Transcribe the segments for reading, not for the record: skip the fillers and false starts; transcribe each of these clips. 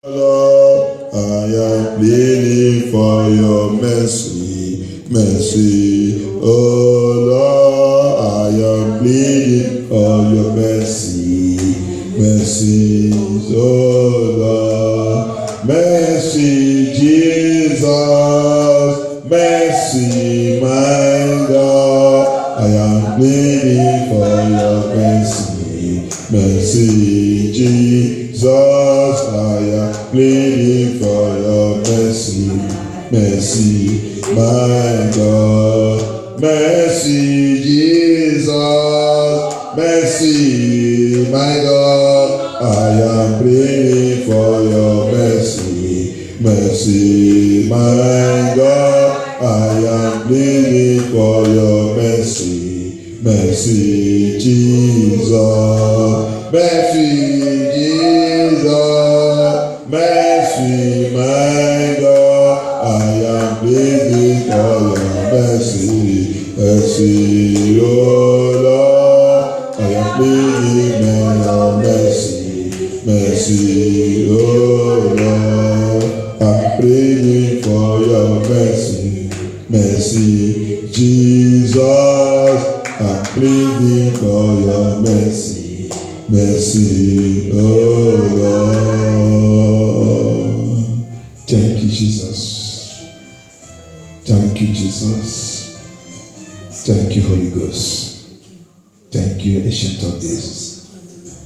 Lord, I am pleading for your mercy, mercy. Oh Lord, I am pleading for your mercy, mercy. Oh Lord, mercy, Jesus, mercy, my God. I am pleading for your mercy, mercy, Jesus. I am pleading for your mercy, mercy, my God. Mercy, Jesus, mercy, my God. I am pleading for your mercy, mercy, my God. I am pleading for your mercy, mercy, Jesus, mercy, Jesus. Mercy, my God, I am pleading for your mercy, mercy, oh Lord, I am pleading for your mercy, mercy, oh Lord, I'm pleading for your mercy, mercy, Jesus, I'm pleading for your mercy, mercy, oh Lord. Thank you, Jesus. Thank you, Jesus. Thank you, Holy Ghost. Thank you, Ancient of Days.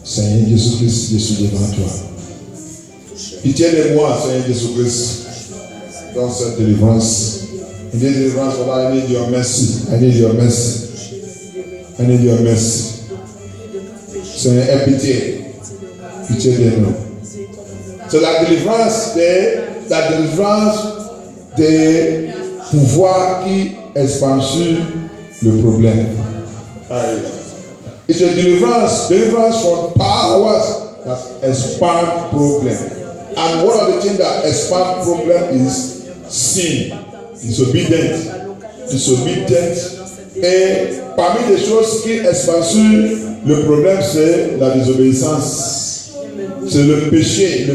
Seigneur Jésus-Christ, je suis devant toi. Pitié de moi, Seigneur Jésus-Christ, dans cette délivrance. In this deliverance, Lord, I need your mercy. I need your mercy. I need your mercy. Seigneur, aie pitié. Pitié de nous. C'est la délivrance des pouvoirs qui expandent sur le problème. It's a deliverance from powers that expand problem. And one of the things that expand problem is sin, disobedience. Et parmi les choses qui expandent sur le problème, c'est la désobéissance. C'est le péché,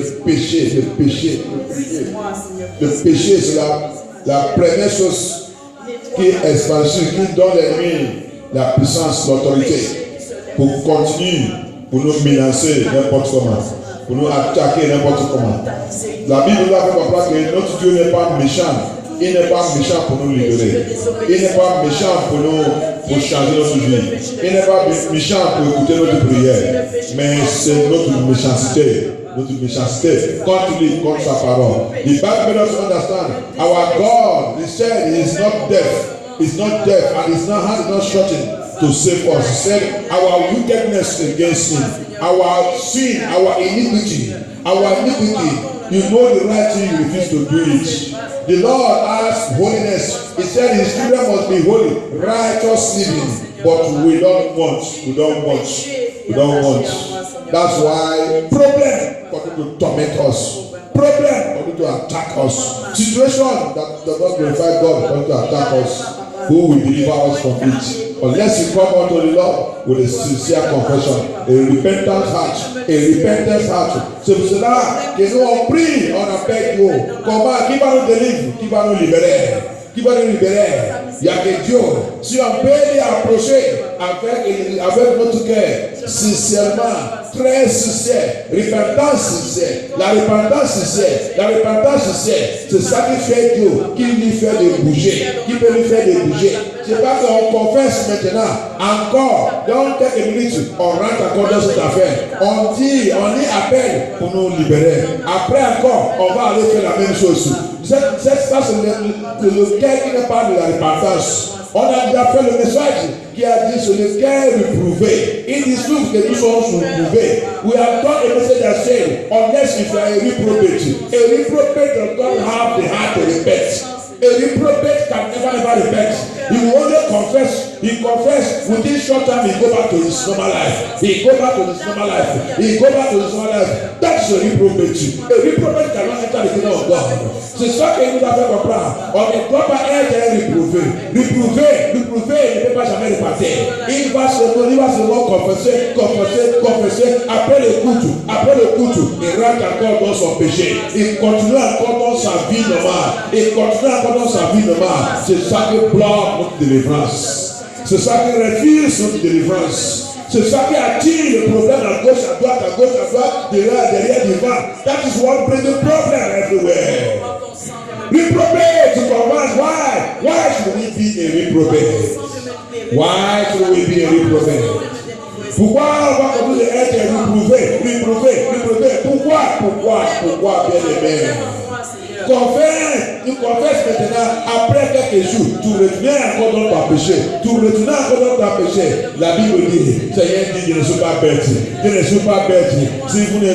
Le péché, c'est la première chose qui est expandue, qui donne à l'ennemi la puissance, l'autorité, pour continuer, pour nous menacer n'importe comment, pour nous attaquer n'importe comment. La Bible nous a fait comprendre que notre Dieu n'est pas méchant. Il n'est pas méchant pour nous libérer. Il n'est pas méchant pour changer notre vie. Il n'est pas méchant pour écouter notre prière. Mais c'est notre méchanceté. Contre sa parole. The Bible made us understand our God, he said, he is not deaf. He's not deaf and his hand is not shortened to save us. He said our wickedness against him, our sin, our iniquity, you know the right thing, you refuse to do it. The Lord asked holiness. He said his children must be holy, righteous living. But we don't want. That's why problem continue to torment us. Problem continue to attack us. Situation that does not glorify God continue to attack us. Who will deliver us from it? Unless you come unto the Lord with a sincere confession, a repentant heart. C'est pour cela que nous on prie, on appelle Dieu. Comment? Qui va nous délivrer? Qui va nous libérer? Il y a que Dieu. Si on peut les approcher avec notre cœur, sincèrement, très sincère, repentance sincère. La repentance sincère, c'est ça qui fait Dieu, qui lui fait de bouger, qui peut lui faire de bouger. C'est pas qu'on confesse maintenant, encore, dans quelques minutes, on rentre encore dans cette affaire. On y appelle pour nous libérer. Après encore, on va aller faire la même chose. Ça, c'est le cœur qui n'est pas de la repentance. On a déjà fait le message qui a dit sur le cœur reprouvé. Il dit souvent que nous sommes reprouvés. We have done a message that said, unless if you are a reprobate does not have the heart to repent. A reprobate can never repent. He will only confess. He confess within short time. He go back to his normal life. That's a reprobate. A reprobate cannot enter the kingdom of of God. C'est ça qu'il nous a fait comprendre. On ne doit pas être réprouvé. Réprouvé ne peut pas jamais repartir. Il va seulement confesser. Après le coup, il rentre encore dans son péché. Il continue encore dans sa vie normale. C'est ça qui bloque notre délivrance. C'est ça qui refuse notre délivrance. C'est ça qui attire le problème à gauche, à droite, derrière, devant. That is what brings the problem everywhere. Reprobate to converse. Why should we be a reprobate? Why should we be a reprobate? Pourquoi on va continuer à être réprouvé? Pourquoi, bien aimé? Tu confesses maintenant, après quelques jours, tu retournes encore dans ton péché. La Bible dit, Seigneur dit, je ne suis pas bête. Si tu ne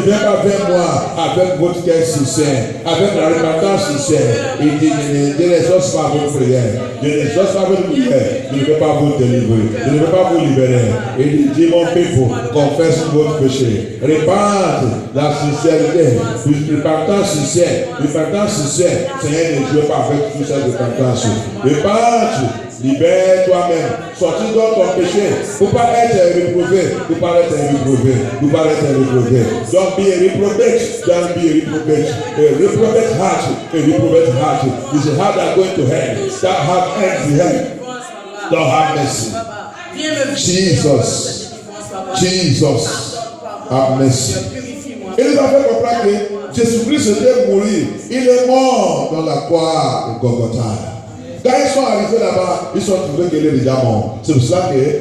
viens pas vers moi avec votre cœur sincère, avec la repentance sincère, il dit, je n'exauce pas votre prière. Je ne peux pas vous délivrer. Je ne peux pas vous libérer. Il dit, mon peuple, confesse votre péché. Répande la sincérité, repentance sincère. Seigneur, ne joue pas avec toute cette repentance. Repente, libère toi-même. Sortis dans ton péché. Pour pas être réprouvé. Don't be a reprobate. A reprobate heart is a heart that going to hell. That heart ends in hell. Don't have mercy. Jesus, have mercy. Il nous a fait comprendre que Jésus-Christ était mourir. Il est mort dans la croix de Golgotha. Quand ils sont arrivés là-bas, ils sont trouvés qu'il est déjà mort. C'est pour cela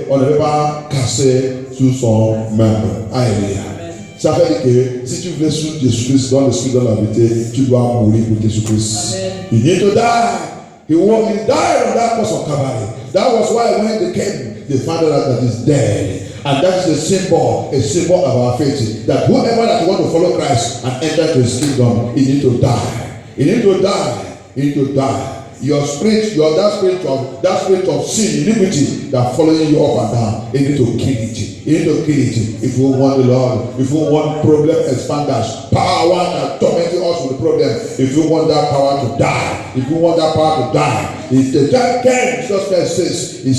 qu'on ne veut pas casser sous son membre. Alléluia. Ça veut dire que si tu veux suivre Jésus-Christ dans l'esprit, dans la vérité, tu dois mourir pour Jésus-Christ. You need to die. He died on that cross of Calvary. That was why when they came, they found out that he's dead. And that is a symbol of our faith. That whoever that want to follow Christ and enter to his kingdom, he need to die. Your spirit, that spirit of sin, iniquity that following you up and down, you need to kill it. If you want the Lord, if you want problem expanders, power that tormenting us with the problem, if you want that power to die, if the time came, Jesus Christ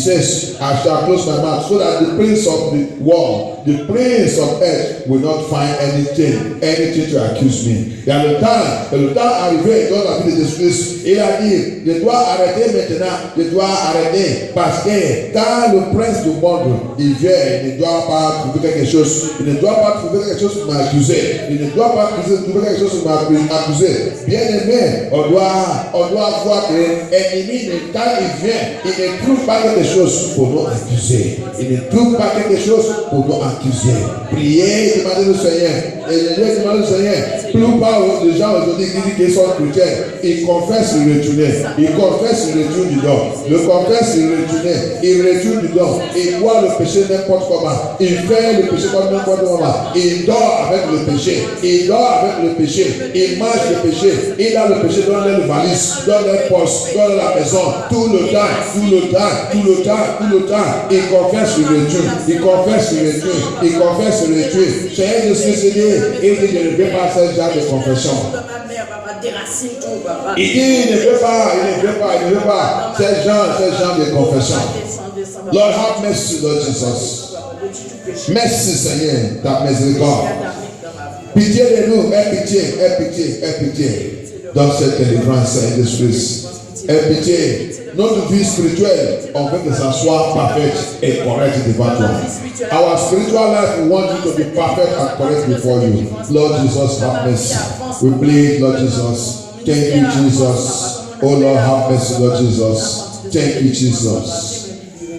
says, I shall close my mouth so that the prince of the world, the prince of earth will not find anything to accuse me. Et le temps arrivé, dans la vie de Jésus-Christ, il a dit, je dois arrêter maintenant, parce que quand le prince du monde, il vient, il ne doit pas trouver quelque chose pour m'accuser. Bien aimé, on doit voir que l'ennemi, quand il vient, il ne trouve pas quelque chose pour nous accuser. Priez, demandez le Seigneur. Plus pas les gens aujourd'hui qui disent qu'ils sont chrétiens, ils confessent, ils retournent. Ils retournent du don. Le confesse, ils retournent du don. Ils voient le péché n'importe comment. Ils font le péché comme n'importe comment. Ils dorment avec le péché. Ils mangent le péché. Ils ont le péché dans leur valise, dans leur poche, dans la maison. Tout le temps. Ils confessent, ils retournent. Seigneur Jésus se dit, il dit, je ne veux pas ce genre de confession. Il dit, il ne veut pas ce genre de confession. Lord, have mercy, Lord Jesus. Merci, Seigneur, ta miséricorde. Pitié de nous, aie pitié. Dans cette délivrance, Seigneur Jésus-Christ. Aie pitié. Notre vie spirituelle, on veut que ça soit parfaite et correcte devant toi. Our spiritual life, we want you to be perfect and correct before you. Lord Jesus, have mercy. We plead, Lord Jesus. Thank you, Jesus. Oh Lord, have mercy, Lord Jesus. Thank you, Jesus.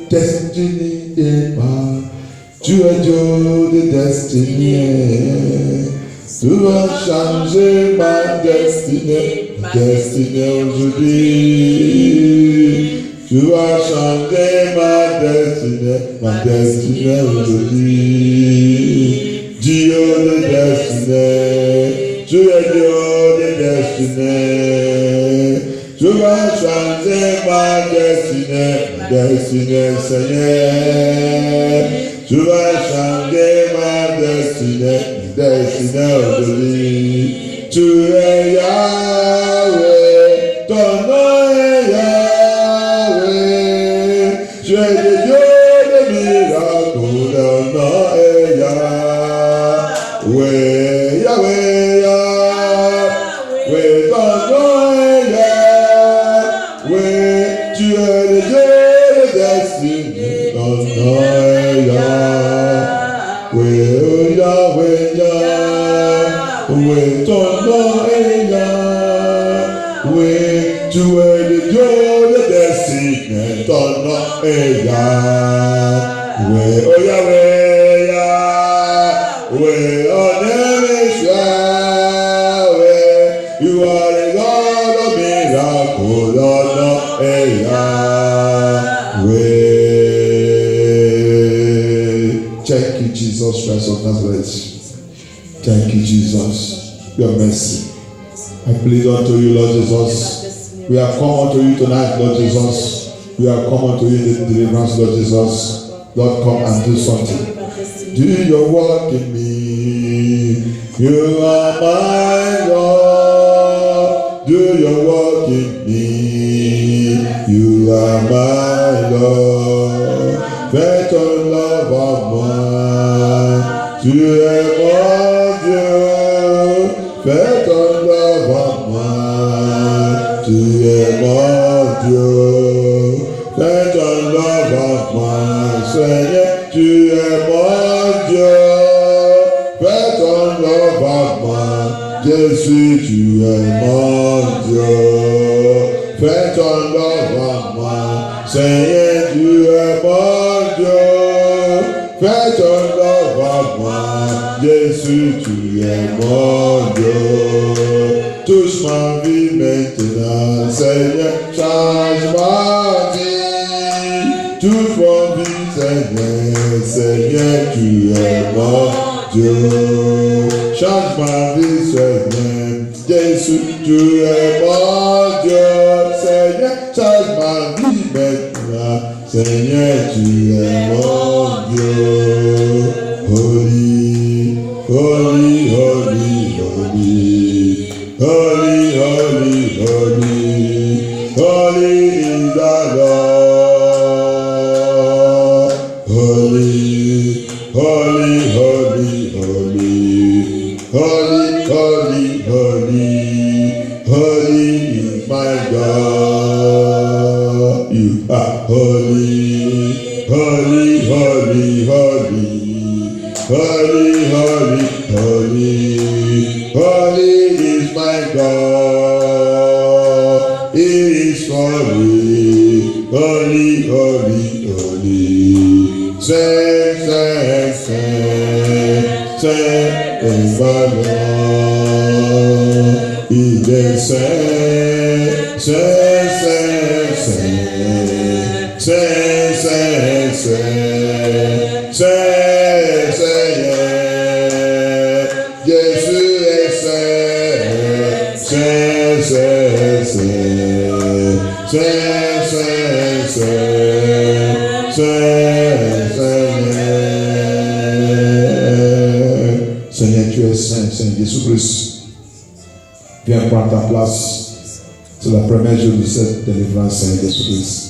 Destiny est pas. Tu es Dieu de destinée. Tu vas changer ma destinée aujourd'hui. Tu vas changer ma destinée aujourd'hui. Dieu de destinée, tu es Dieu de destinée. Tu vas changer ma destinée, Seigneur. Tu vas changer ma destinée aujourd'hui. tu es Yahweh, ton nom est Yahweh, tu es le Dieu de miracles, ton nom est Yahweh, Yahweh, Yahweh, ton nom est Yahweh, tu es le Dieu de destinée, ton nom est Yahweh, Yahweh, Yahweh, ton nom est Yahweh, tu es le Dieu de destinée, ton nom est Yahweh, oh Yahweh, Yahweh, oh name is Yahweh, you are the God of miracles, your name is Yahweh. Thank you, Jesus Christ of Nazareth. Thank you, Jesus, your mercy. I plead unto you, Lord Jesus. We have come unto you tonight, Lord Jesus. We have come unto you in the deliverance, Lord Jesus. Lord, come and do something. Do your work in me. You are my Lord. Do your work in me. You are my Lord. Better love of mine. Tu es mon Dieu. Better love of mine. Tu es mon Dieu. Better love of mine. Seigneur, tu es mon Dieu. Better love of mine. Jésus, tu es mon Dieu. Better love of mine. Seigneur, tu es mon Dieu. Better love of mine. Jésus, tu es mon Dieu. Touche ma vie maintenant, Seigneur, change ma vie. Touche ma vie, Seigneur, Seigneur, tu es mon Dieu. Change ma vie, Seigneur, Jésus, tu es mon Dieu. Seigneur, change ma vie maintenant, Seigneur, tu es mon Dieu. Holy, holy, holy, holy. Holy, holy, holy, holy is the Lord. Holy, holy, holy, holy, holy, holy, holy, holy is my God. You are holy, holy, holy, holy, holy, holy, holy, holy is my God. He is holy, holy, holy, holy. Say, say, say, say, is my Lord. He is say, say, say, say, say, say, say, say, say, yeah. Jesus is say, say, say, say, say, say, Seigneur, tu es saint, Seigneur Jésus-Christ. Viens prendre ta place. C'est la première jour de cette délivrance, Seigneur Jésus-Christ.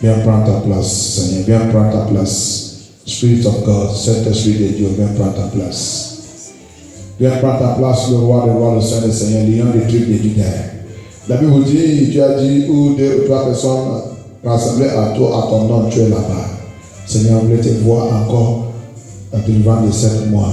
Viens prendre ta place, Seigneur. Viens prendre ta place. Spirit of God, Saint-Esprit de Dieu, viens prendre ta place. Viens prendre ta place, le roi des rois, le Saint des Seigneurs, lion des tribus de Juda. La Bible dit, tu as dit, où deux ou trois personnes rassemblées à toi, à ton nom, tu es là-bas. Seigneur, on voulait te voir encore à délivrance de 7 mois.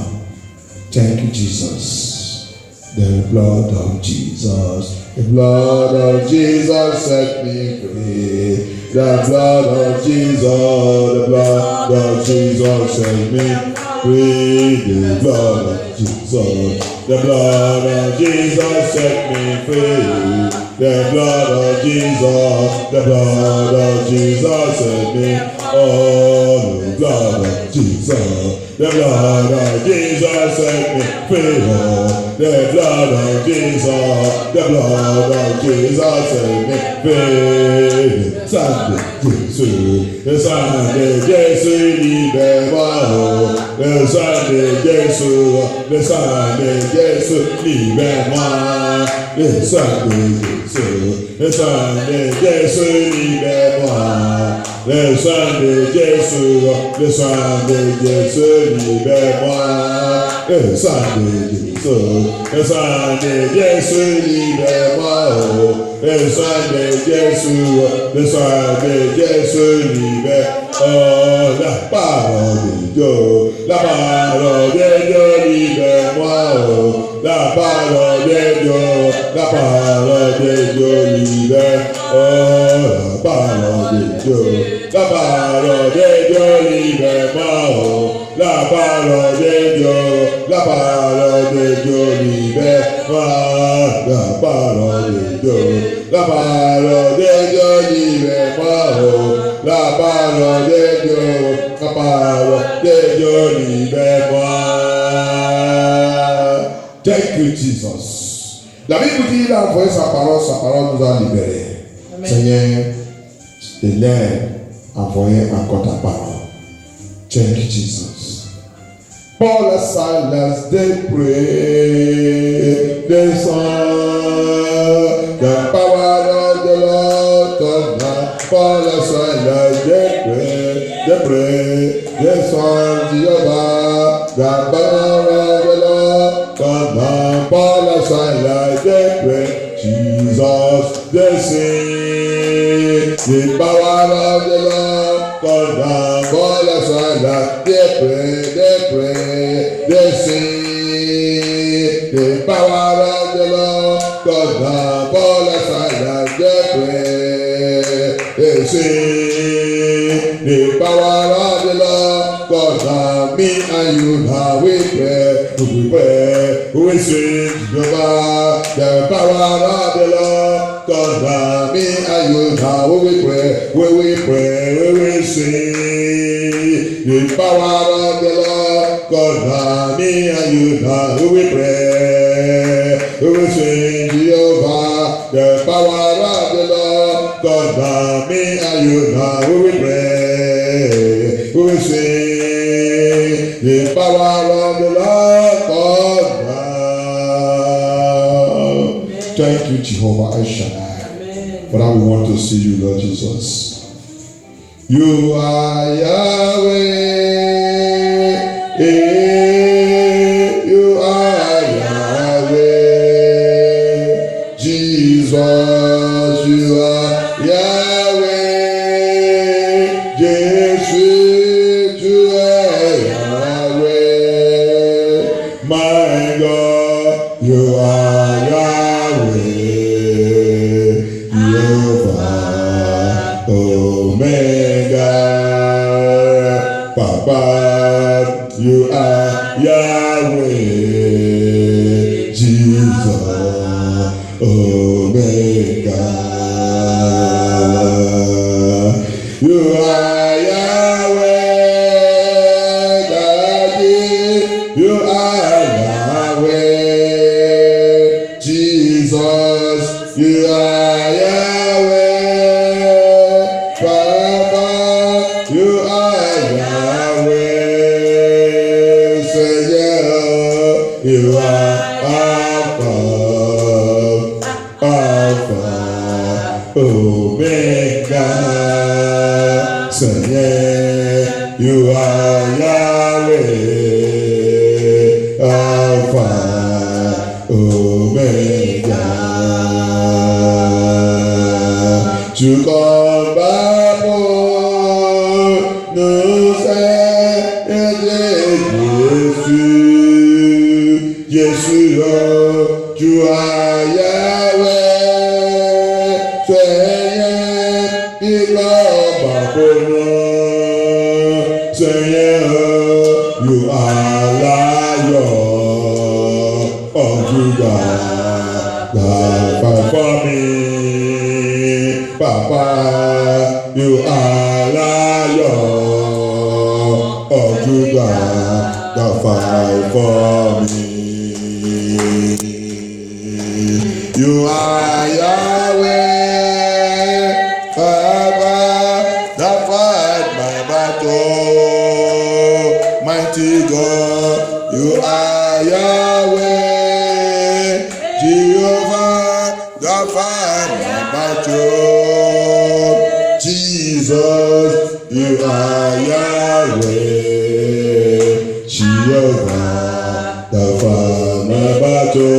Thank you, Jesus. The blood of Jesus. The blood of Jesus set me free. The blood of Jesus. The blood of Jesus set me free. The blood of Jesus. The blood of Jesus set me free. The blood of Jesus. The blood of Jesus set me free. Oh, the blood of Jesus. The blood of Jesus set me free. Oh, the blood of Jesus. The blood of Jesus set me free. Sangue de Jésus. Le sang de Jésus libère-moi. Oh, le sang de Jésus, le sang de Jésus, libère-moi. Le sang de Jésus, le sang de Jésus, libère-moi. Le sang de Jésus, le sang de Jésus, libère-moi. Le sang de Jésus, le sang de Jésus, libère-moi. Le sang de Jésus, le sang de Jésus, libère. Oh, la parole de Dieu, la parole de Dieu, libère-moi. Oh, la parole de Dieu, la parole de Dieu, libère. Oh, la parole de Dieu, la parole de Dieu, libère-moi. Oh, la parole de Dieu, la parole de Dieu, libère-moi. La parole de Dieu, la parole de Dieu, libère-moi. Oh, la parole de Dieu, la parole de Dieu, libère-moi. Thank you, Jesus. La Bible dit, il a envoyé sa parole nous a libérés. Seigneur, je l'ai envoyé encore ta parole. Thank you, Jesus. Paul and Silas, they pray, they sang the power of the Lord comes down. Paul and Silas, they pray, they sang Jehovah, the power of the Lord comes down. Paul and Silas, they pray, Jesus, they sing the power of the Lord comes down. Paul and Silas, they pray, they sing the power of the Lord comes down. Paul and Silas, they pray, they sing the power of the Lord comes down. Me and you now we pray, we sing Jehovah, the power of the Lord comes down. Me and you now we pray, we sing the power of the Lord comes down. Me and you now we pray, we sing Jehovah, the power of the Lord comes down. Me and you now we pray, we sing the power of the Lord comes down. Thank you, Jehovah El Shaddai. Father, we want to see you, Lord Jesus. You are Yahweh. You are Yahweh. Jesus, you are Yahweh. Jesus, you are Yahweh. My God, you are Yahweh. Jehovah, Omega. Papa, you are Yahweh. Jesus, Omega. You are Yahweh, Daddy. You are Yahweh. Jesus, you are Yahweh. Papa, you are Yahweh. Say, you are Alpha, Omega. Say, you are Yahweh, Alpha, Omega. To come back home, nous aider Jésus, tu as Yahweh, Seigneur, il va pour nous, Seigneur, you are Lion of Judah, fight for me, Papa, you are Lion of Judah, fight for me. You are Yahweh, Father, that fight my battle, mighty God. Jehovah, Rapha, Mabato. Jesus, you are Yahweh. Jehovah, Rapha, Mabato.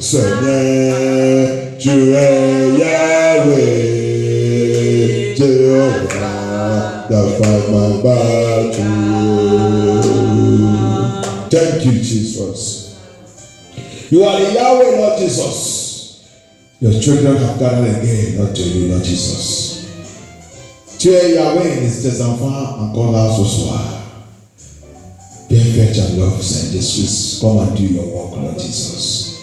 Seigneur, tu es Yahweh. Jehovah, Rapha, Mabato. Thank you, Jesus. You are the Yahweh, Lord Jesus. Your children have gathered again, not to you, Lord Jesus. Tu es Yahweh, et tes enfants encore là ce soir. Perfect your love and Jesus. Come and do your work, Lord Jesus.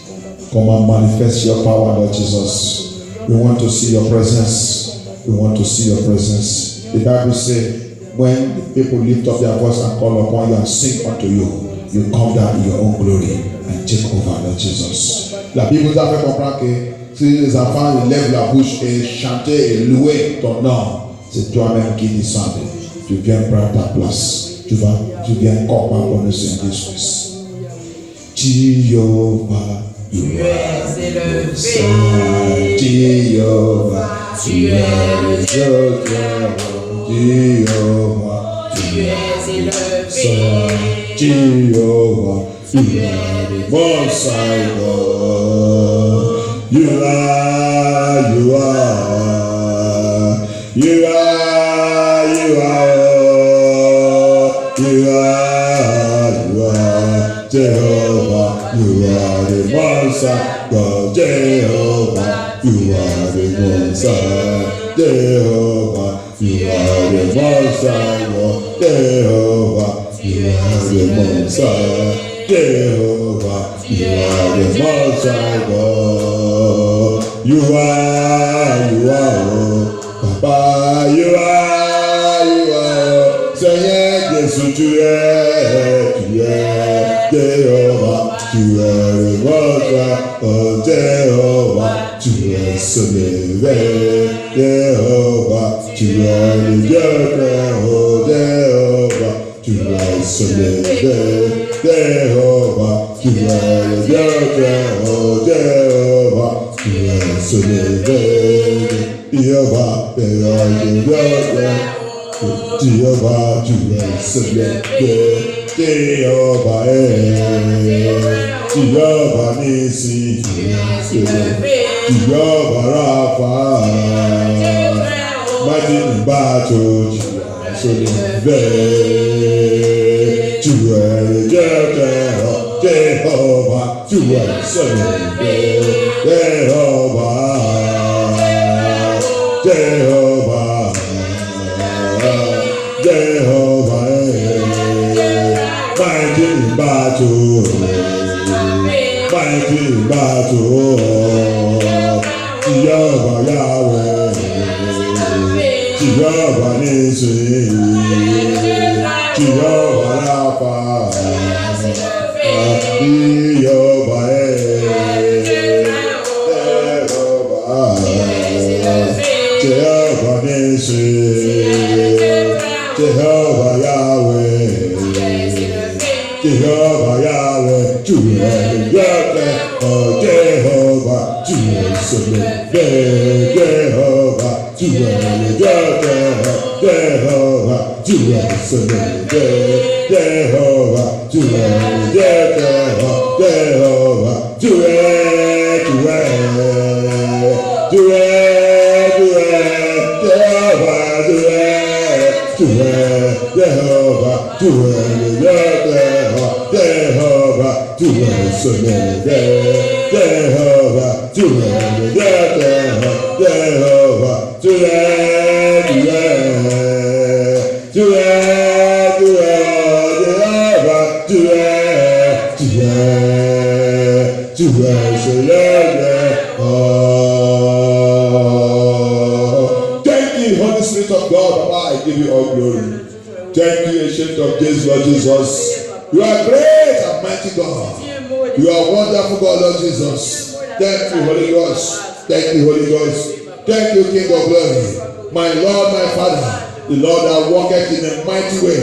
Come and manifest your power, Lord Jesus. We want to see your presence. We want to see your presence. The Bible says, when people lift up their voice and call upon you and sing unto you, you come down in your own glory and take over, Lord Jesus. La Bible nous a fait comprendre que si les enfants lèvent la bouche et chantent et louer ton nom, c'est toi-même qui descends. Tu viens prendre ta place. Tu viens combattre pour le Seigneur Jésus. Jehovah, tu es élevé. Jehovah, tu es le Dieu. Jehovah, tu es élevé. Jehovah, you are the Most High God. You are Jehovah. You are the Most High God. Jehovah, you are the Most High. Jehovah, you are the Most High God. Jehovah, you are the Most High. Jehovah, you are the Most High God. You are, Papa, you are, Seigneur Jésus, tu es, Jehovah, tu es le Most High, oh Jehovah, tu es sauvé, Jehovah, tu es le Dieu, oh Jehovah, tu es sauvé. Jehovah, tu es le Dieu, oh Jehovah, tu es sauvé. Jehovah, tu es le Dieu, Jehovah, tu es sauvé. Jehovah, Jehovah Nissi, tu es sauvé. Jehovah Rapha, mighty in battle, tu es sauvé. Tu es le Dieu, Jehovah, tu es sauvé. Jehovah, Jehovah, Jehovah, mighty in battle, mighty in battle. Jehovah Yahweh, Jehovah Nissi, Jehovah Rapha, Jehovah, Jehovah Nissi, Jehovah Yahweh, Jehovah Yahweh, tu es le Dieu, oh Jehovah, tu es sauvé, Jehovah, tu es le Dieu, Jehovah, tu es sauvé, Jehovah, tu es le Dieu, Jehovah, tu es, Jehovah, tu es le Dieu, Jehovah, tu es sauvé, Jehovah, tu es le Dieu, Jehovah, tu es, Thank you, Holy Spirit of God, Papa, I give you all glory. Thank you, Ancient of Days, Lord Jesus. You are great and mighty God. You are wonderful God, Lord Jesus. Thank you, Holy Ghost. Thank you, Holy Ghost. Thank you, King of Glory. My Lord, my Father, the Lord that walketh in a mighty way.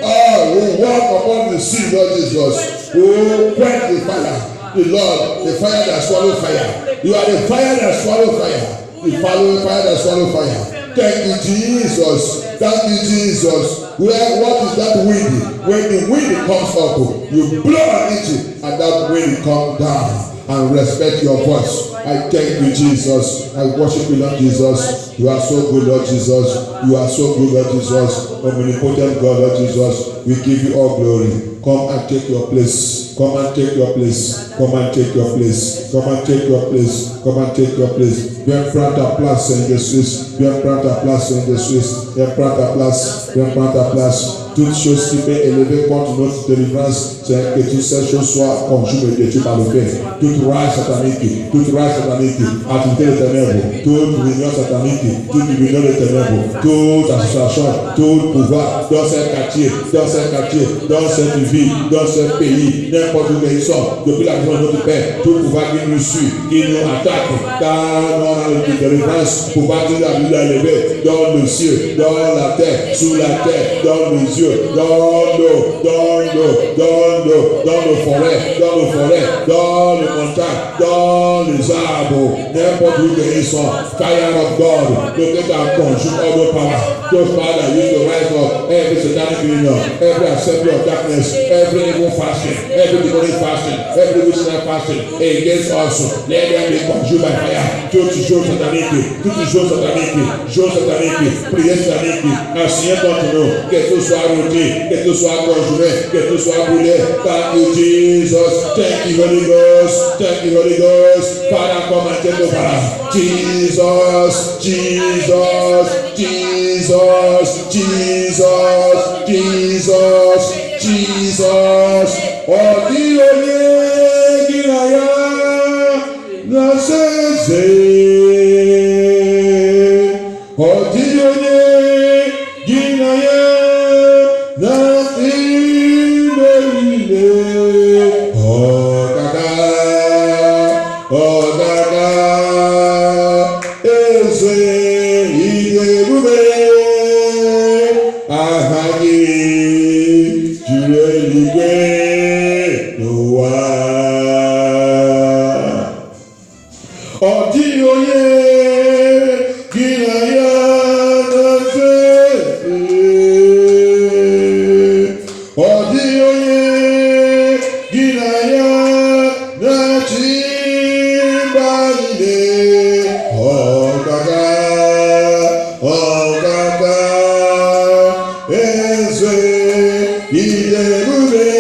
Oh, who walk upon the sea, Lord Jesus. Who quench the fire. The Lord, the fire that swallow fire. You are the fire that swallow fire. The fire that swallow fire. Thank you, Jesus. Thank you, Jesus. What is that wind? When the wind comes up, you blow on it, and that wind comes down. And respect your voice. I thank you, Jesus. I worship you, Lord Jesus. You are so good, Lord Jesus. You are so good, Lord Jesus. Omnipotent God, Lord Jesus. We give you all glory. Come and take your place. Come and take your place. Come and take your place. Come and take your place. Come and take your place. Viens prendre ta place, Seigneur Jésus. Viens prendre ta place, Seigneur Jésus. Viens prendre ta place. Viens prendre ta place. Toute chose qui peut élever contre notre délivrance, c'est que toutes ces choses soient conjuguées et détruites par le Père. Toute rage satanique, activité des ténèbres, toute réunion satanique, toute réunion des ténèbres, toute association, tout pouvoir dans ces quartiers, dans cette ville, dans ce pays, n'importe où ils sont, depuis la maison de notre Père, tout pouvoir qui nous suit, qui nous attaque, car nous avons une délivrance, pouvoir qui nous a élevé dans le ciel, dans la terre, sous la terre, dans les yeux, dans l'eau, dans nos forêts, dans les montagnes, dans les arbres, n'importe où ils sont. Fire of God, look at our consume all the power. Those power that use to rise up every satanic union, every assembly of darkness, every evil fasting, every demonic fasting, every witchcraft fasting against us. Let them be consumed by fire. Toute chose satanique, prière satanique, ancien contre nous, que tout soit rôti, que tout soit conjuré, que tout soit brûlé. Thank you, Jesus. Thank you, Holy Ghost. Thank you, Holy Ghost. Father, come and take over. Jesus, Jesus, Jesus, Jesus, Jesus, Jesus. Oh, Dieu, Guinaya, na sese. Oh, Dieu, Guinaya, na imele. Oh, Gaga, eze idebube. Ahagi, jureligwe, noa. Odi oye, ginaya na sese. Odi oye, ginaya na chimbalile. Oh gaga, eze idebube.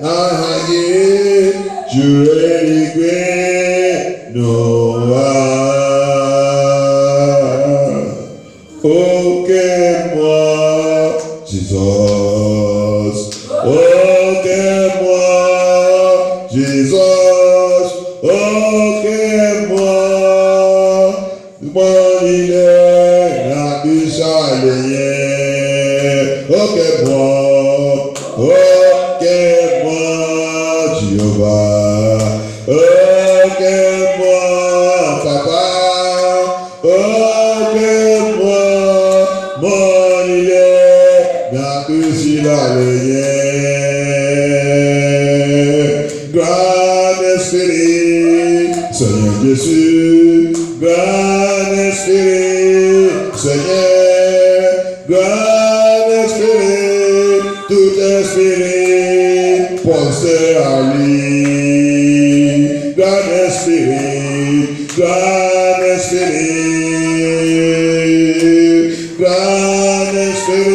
Ahagi, jureligwe, noa. Moi, Jesus. Moi, Jesus. Moi, il est la bichalier. Moi, Jéhovah. Moi, Papa. Moi, il est la bichalier. Grand Esprit, Seigneur Jésus, Grand Esprit, Seigneur, Grand Esprit, tout esprit, pensez à lui. Grand Esprit, Grand Esprit, Grand Esprit,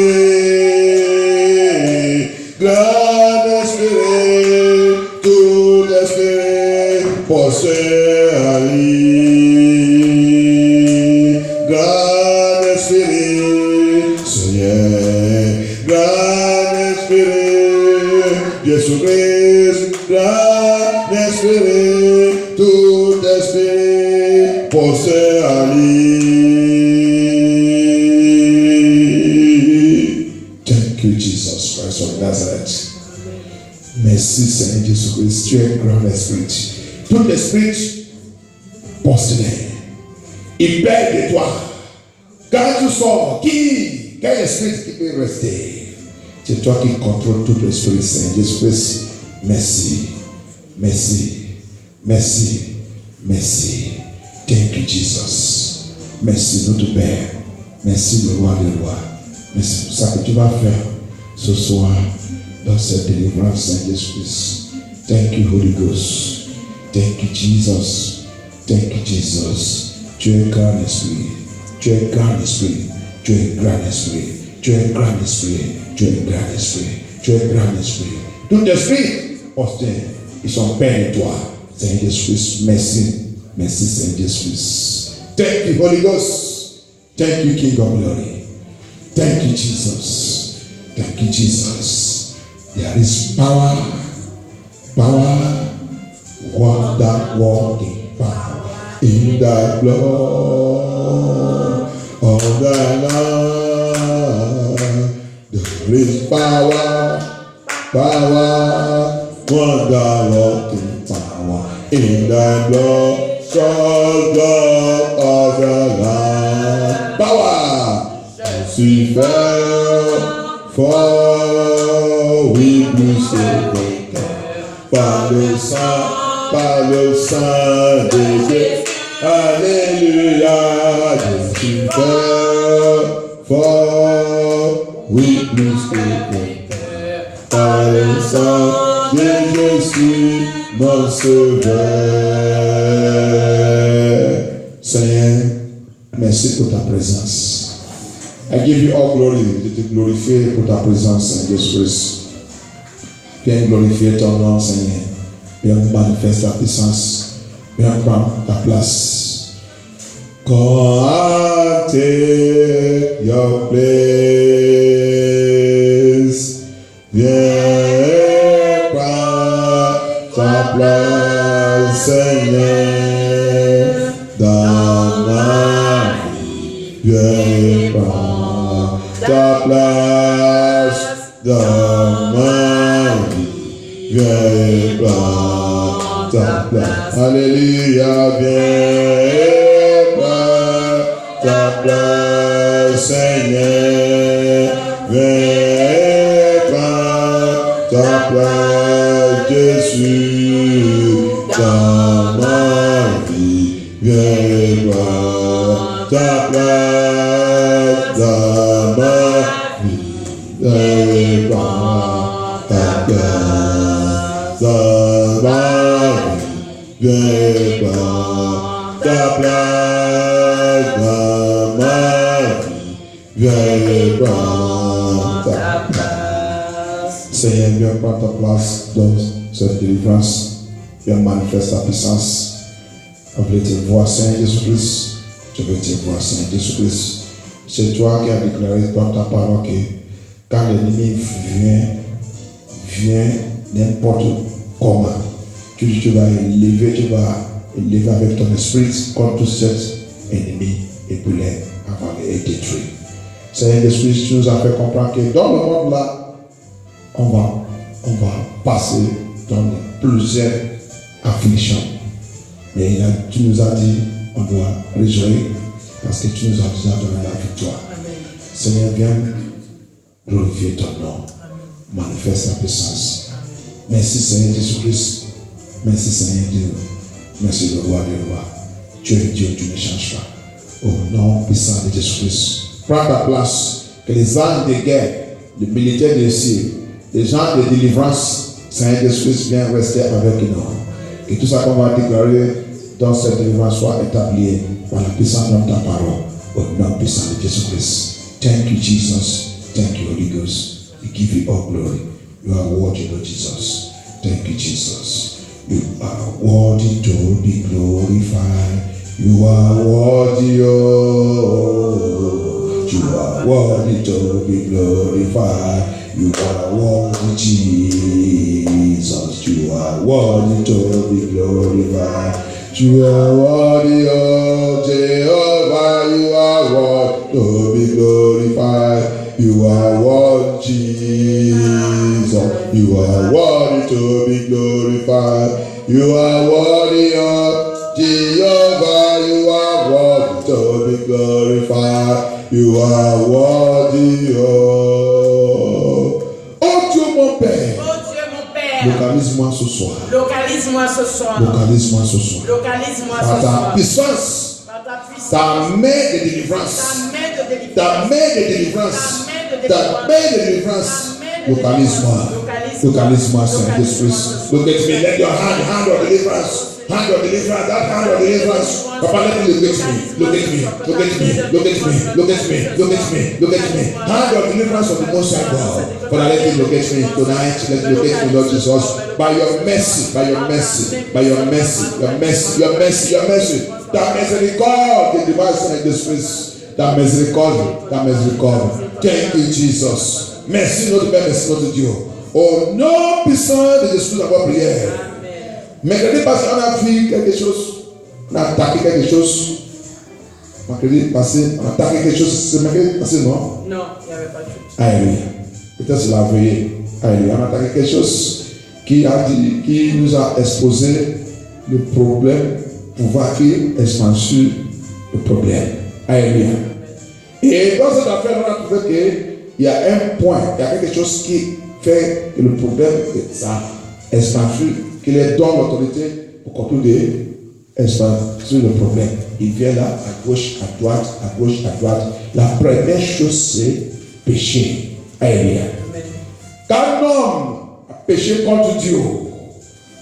Grand Esprit, tout esprit, pensez à lui. Grand Esprit, Seigneur, Grand Esprit, Jésus-Christ, Grand Esprit, tout esprit, pensez à lui. Thank you, Jesus Christ of Nazareth. Merci Seigneur Jésus-Christ, tu es un grand esprit. Tout esprit possédé, il perd de toi. Quand tu sors, quel esprit qui peut rester? C'est toi qui contrôles tout l'esprit, Seigneur Jésus-Christ. Merci. Merci. Merci. Merci. Thank you, Jesus. Merci, notre Père. Merci, le roi des rois. Merci pour ça que tu vas faire ce soir dans cette délivrance, Saint Jésus-Christ. Thank you, Holy Ghost. Thank you, Jesus. Thank you, Jesus. Tu es grand esprit. Tu es grand esprit. Tu es grand esprit. Tu es grand esprit. Tu es grand esprit. Tu es grand esprit. Tout esprit, hostile, ils sont pères de toi. Saint Jésus-Christ, merci. Merci, Saint Jésus-Christ. Thank you, Holy Ghost. Thank you, King of Glory. Thank you, Jesus. Thank you, Jesus. There is power. Power. Wonder working power in the blood of the Lamb. There is power. Power. Wonder working power in the blood of the Lamb. Power. Si fell for we bless the par le sang de Dieu. Alléluia. Je suis fort, oui, plus que par le sang de Jésus, mon sauveur. Seigneur, merci pour ta présence. I give you all glory. Je te glorifie pour ta présence, Seigneur Jésus-Christ. Viens glorifier ton nom, Seigneur. Viens manifester ta puissance. Viens prendre ta place. Come take your place. Viens prendre ta place, Seigneur, dans ma vie. Viens prendre ta place dans ma vie. Viens prendre ta place. Alléluia, viens prendre ta place, Seigneur. Viens prendre ta place, Jésus, dans ma vie. Viens prendre ta place dans ma vie. Viens prendre ta place dans ma vie. Viens prendre ta place dans ma vie. Viens prendre ta place. Seigneur, viens prendre ta place dans cette délivrance. Viens manifester ta puissance. Je veux te voir, Seigneur Jésus-Christ. Je veux te voir, Seigneur Jésus-Christ. C'est toi qui as déclaré dans ta parole que quand l'ennemi vient n'importe comment, tu vas élever avec ton esprit contre cet ennemi et puis les avaler et détruire. Seigneur Jésus-Christ, tu nous as fait comprendre que dans le monde là, on va passer dans plusieurs afflictions. Mais tu nous as dit, on doit réjouir parce que tu nous as déjà donné la victoire. Amen. Seigneur, viens glorifier ton nom. Amen. Manifeste ta puissance. Amen. Merci Seigneur Jésus-Christ. Merci Seigneur Dieu. Merci le roi des rois. Tu es Dieu, tu ne changes pas. Au nom puissant de Jésus-Christ. Prends ta place. Que les armes de guerre, les militaires de ciel, les gens de délivrance, Seigneur Jésus-Christ, viens rester avec nous. Que tout ça qu'on va déclarer dans cette délivrance soit établi par la puissance de ta parole. Au nom puissant de Jésus-Christ. Thank you, Jesus. Thank you, Holy Ghost. We give you all glory. You are worthy, Lord Jesus. Thank you, Jesus. You are worthy to be glorified. You are worthy, oh. You are worthy to be glorified. You are worthy, Jesus. You are worthy to be glorified. You are worthy, oh Jehovah. You are worthy to be glorified. You are worthy, Jesus. You are worthy to be glorified. You are worthy, oh Jehovah. You are worthy to be glorified. You are worthy, oh. Oh Dieu mon Père. Localise-moi ce soir. Localise-moi ce soir. Localise-moi ce soir. Localise-moi Par ce ta soir. puissance, Par ta puissance. ta main de délivrance. Ta main de délivrance. Ta main de délivrance. Localise-moi. Localise-moi, Saint-Esprit. Look at me. Let your hand of deliverance. Hand of deliverance, that hand of deliverance. Papa, let me look at me. Look at me. Look at me. Look at me. Look at me. Look at me. Look at me. Hand of deliverance of the Most High God. Father, let me look at me tonight. Let me look at me, Lord Jesus. By your mercy, by your mercy, by your mercy, your mercy, your mercy, your mercy. Ta miséricorde, divine Saint-Esprit. Ta miséricorde, ta miséricorde. Thank you, Jesus. Merci notre Père, merci notre Dieu. Au nom puissant de Jésus, d'avoir prière. Mercredi passé, on a vu quelque chose. On a attaqué quelque chose. Mercredi passé, on a attaqué quelque chose. C'est mercredi passé, non? Non, il n'y avait pas de chose. Alléluia. Peut-être c'est la veillée. Alléluia. On a attaqué quelque chose qui nous a exposé le problème pour voir qui est sur le problème. Alléluia. Et dans cette affaire, on a trouvé qu'il y a un point, il y a quelque chose qui fait que le problème est ça, expansion, qu'il est dans l'autorité pour continuer d'expanser le problème. Il vient là, à gauche, à droite, à gauche, à droite. La première chose, c'est péché. Alléluia. Quand l'homme a péché contre Dieu,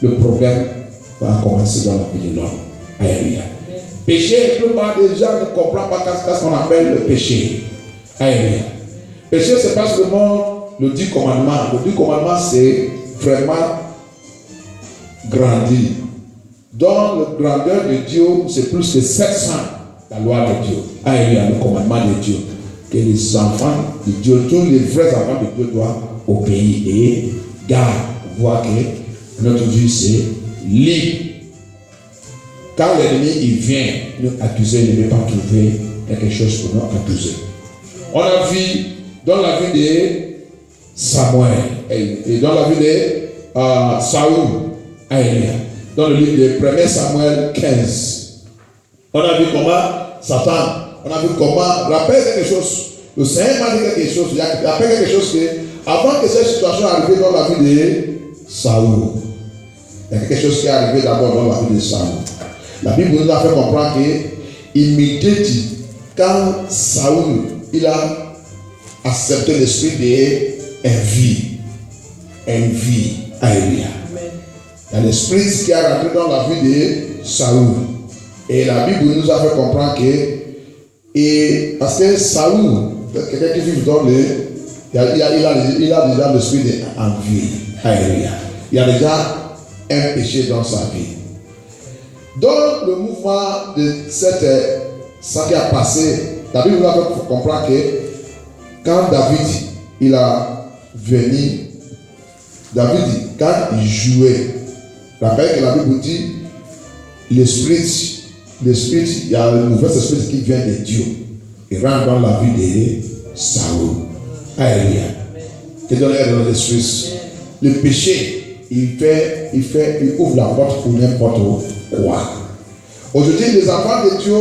le problème va commencer dans la vie de l'homme. Alléluia. Péché, le plupart des gens ne comprennent pas ce qu'on appelle le péché. Alléluia. Péché, c'est pas seulement le 10 commandements. Le 10 commandements, c'est vraiment grandi. Dans le grandeur de Dieu, c'est plus que 700, la loi de Dieu. Alléluia, le commandement de Dieu. Que les enfants de Dieu, tous les vrais enfants de Dieu doivent obéir et garder. Voir que notre vie, c'est libre. Quand l'ennemi il vient nous accuser, il ne veut pas trouver quelque chose pour nous accuser. On a vu dans la vie de Samuel et dans la vie de Saül, dans le livre de 1 Samuel 15. On a vu comment Satan, on a vu comment, rappelle quelque chose. Le Seigneur m'a dit quelque chose, il rappelle quelque chose que, avant que cette situation arrive dans la vie de Saül, il y a quelque chose qui est arrivé d'abord dans la vie de Saül. La Bible nous a fait comprendre que immédiatement, quand Saül il a accepté l'esprit d'envie, alléluia. Il y a l'esprit qui a rentré dans la vie de Saül. Et la Bible nous a fait comprendre que, parce que Saül, quelqu'un qui vit dans il a déjà l'esprit d'envie, alléluia. Il y a déjà un péché dans sa vie. Dans le mouvement de ça qui a passé, la Bible nous a fait comprendre que quand David il a venu, David quand il jouait, rappelle que la Bible dit l'esprit, il y a un nouvel esprit qui vient de Dieu et rentre dans la vie de Saül. Alléluia. Que dans l'air de l'esprit, le péché il ouvre la porte pour n'importe quoi. Aujourd'hui, les enfants de Dieu,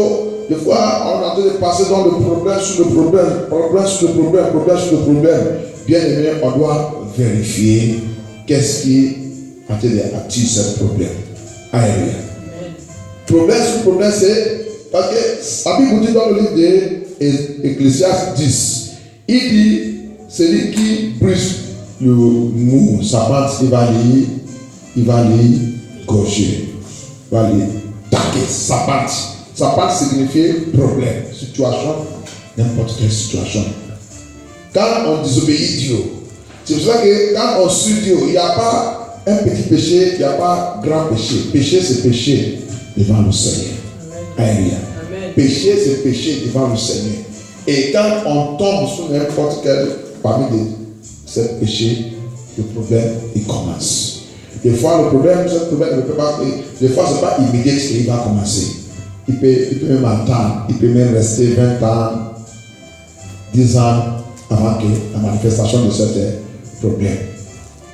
des fois, on est en train de passer dans le problème sur le problème, problème sur le problème, problème sur le problème. Bien aimé, on doit vérifier qu'est-ce qui a été attiré ce problème. Alléluia. Problème sur le problème, c'est parce que la Bible dit dans le livre d'Ecclésiaste 10, il dit celui qui brise le mou, sa bande, il va les gaucher. Il va les taquer, sa bande. Sa bande signifie problème, situation, n'importe quelle situation. Quand on désobéit Dieu, c'est pour ça que quand on suit Dieu, il n'y a pas un petit péché, il n'y a pas grand péché. Péché, c'est péché devant le Seigneur. Alléluia. Péché, c'est péché devant le Seigneur. Et quand on tombe sur n'importe quel parmi ces péchés, le problème, il commence. Des fois, le problème ne peut pas, des fois, ce n'est pas immédiat qu'il va commencer. Il peut même attendre, il peut même rester 20 ans, 10 ans avant que la manifestation de ce problème.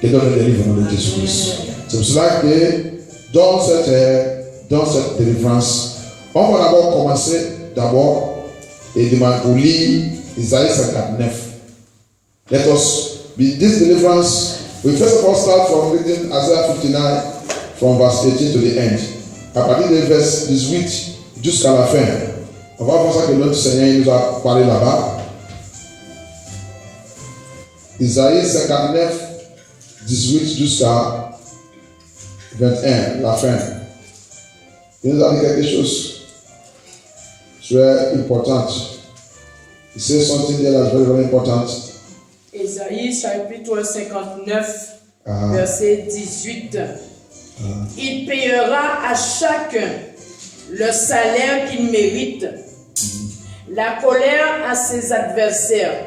Que Dieu nous délivre au nom de Jésus-Christ. C'est pour cela que dans cette délivrance, on va d'abord commencer et demander lire Isaïe 59. Let us be this deliverance We first of all start from reading Isaiah 59 from verse 18 to the end. À partir du verset 18 jusqu'à la fin. On va voir ça que notre Seigneur nous a parlé là-bas. Isaïe 59, 18 jusqu'à 21, la fin. Il nous a dit quelque chose très important. Il says something there that's very, very important. Ésaïe chapitre 59, verset 18. Il payera à chacun le salaire qu'il mérite, la colère à ses adversaires,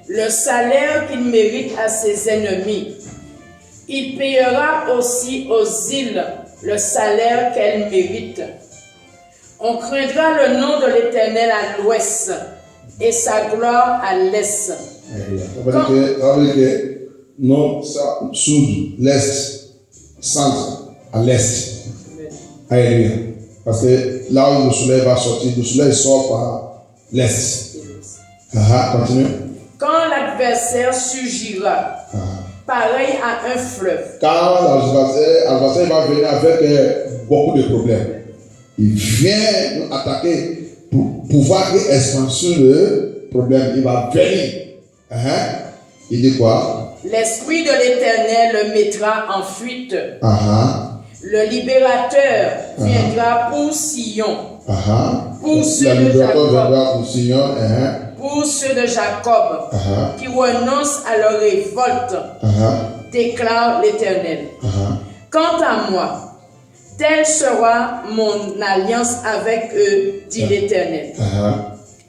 le salaire qu'il mérite à ses ennemis. Il payera aussi aux îles le salaire qu'elles méritent. On craindra le nom de l'Éternel à l'ouest et sa gloire à l'est. Ça veut dire que nord, sud, l'est, centre, à l'est. Alléluia. Parce que là où le soleil va sortir, le soleil sort par l'est. Continue. Quand l'adversaire surgira, pareil à un fleuve. Quand l'adversaire va venir avec beaucoup de problèmes. Il vient nous attaquer pour pouvoir expansion le problème. Il va venir. Il dit quoi? L'esprit de l'Éternel le mettra en fuite. Le libérateur viendra pour Sion. Pour ceux de Jacob. Pour ceux de Jacob qui renoncent à leur révolte, déclare l'Éternel. Quant à moi, telle sera mon alliance avec eux, dit l'Éternel.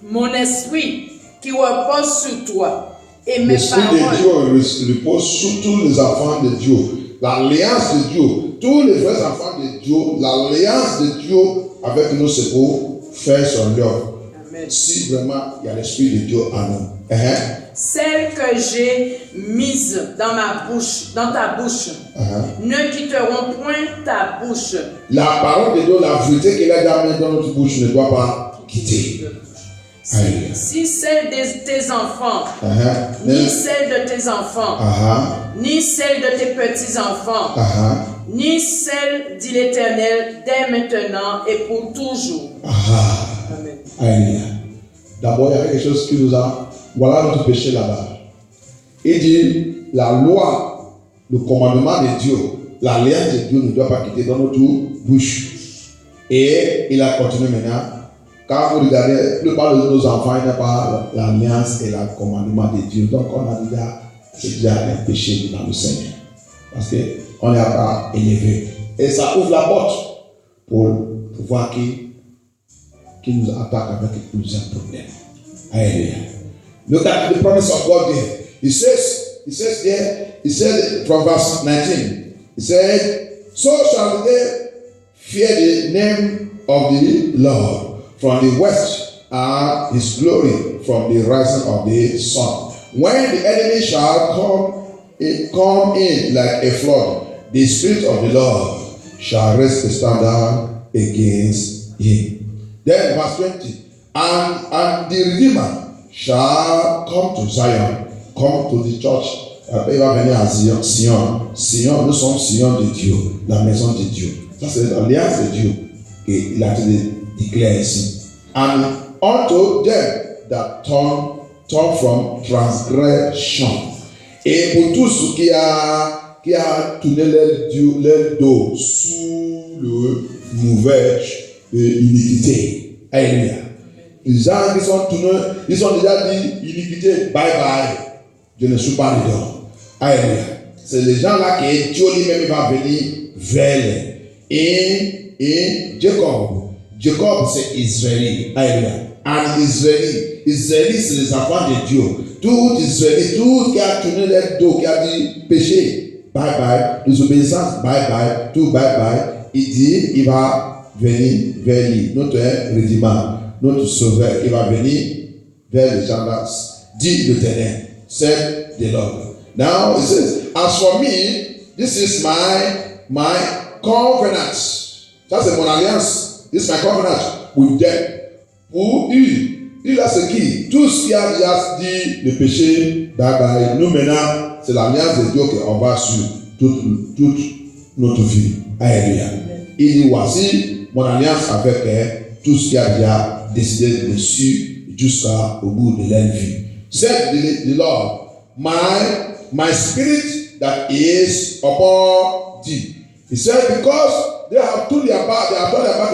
Mon esprit qui repose sur toi et mes paroles. L'esprit de Dieu repose sur tous les enfants de Dieu. L'alliance de Dieu, tous les vrais enfants de Dieu, l'alliance de Dieu avec nous, c'est pour faire son œuvre. Si vraiment il y a l'esprit de Dieu en nous. Celles que j'ai mises dans ta bouche, ne quitteront point ta bouche. La parole de Dieu, la vérité qu'il a déjà mise dans notre bouche ne doit pas quitter. Si celle de tes enfants, ni celle de tes enfants, ni celle de tes petits-enfants, ni celle, dit l'Éternel, dès maintenant et pour toujours. Amen. Alléluia. D'abord, il y a quelque chose qui nous a... Voilà notre péché là-bas. Il dit, la loi, le commandement de Dieu, l'alliance de Dieu ne doit pas quitter dans notre bouche. Et il a continué maintenant. Quand vous regardez, la plupart de nos enfants, il n'y a pas l'alliance et le commandement de Dieu. Donc, on a déjà, c'est déjà un péché dans le Seigneur. Parce qu'on n'est pas élevé. Et ça ouvre la porte pour voir qui nous attaque avec plusieurs problèmes. Alléluia. Look at the promise of God there. He said from verse 19, he said, so shall they fear the name of the Lord from the west, and his glory from the rising of the sun. When the enemy shall come in like a flood, the Spirit of the Lord shall raise a standard against him. Then verse 20, and the Redeemer shall come to Zion, come to the church. Il va venir à Sion. Sion, nous sommes Sion de Dieu, la maison de Dieu. Ça, c'est l'alliance de Dieu qu'il a déclaré ici. And unto them that turn from transgression. Et pour tous ceux qui a tourné leur dos sous le mauvais iniquité. Alléluia. Les gens qui sont tournés, ils ont déjà dit iniquité, bye bye. Je ne suis pas dedans. Alléluia. C'est les gens là qui Dieu lui-même va venir vers et Jacob c'est Israël. Alléluia. And Israël, c'est les enfants de Dieu. Tout Israël, tout qui a tourné leur dos, qui a dit péché, bye bye, désobéissance, bye bye, tout bye bye. Il dit, il va venir vers lui, notre Rédémeur, notre Sauveur, il va venir vers les gens là. Dit l'Éternel, said the Lord. Now it says, as for me, this is my covenant. Ça c'est mon alliance. This is my covenant with them. Pour il a ce qui, tout ce qui a déjà dit le péché, bye bye. Nous maintenant, C'est l'alliance de Dieu qu'on va suivre toute notre vie. Alléluia. Il dit, voici mon alliance avec tout ce qui a déjà décidé de suivre jusqu'au bout de leur vie. Said the Lord, my spirit that is upon thee. He said, because they have turned their back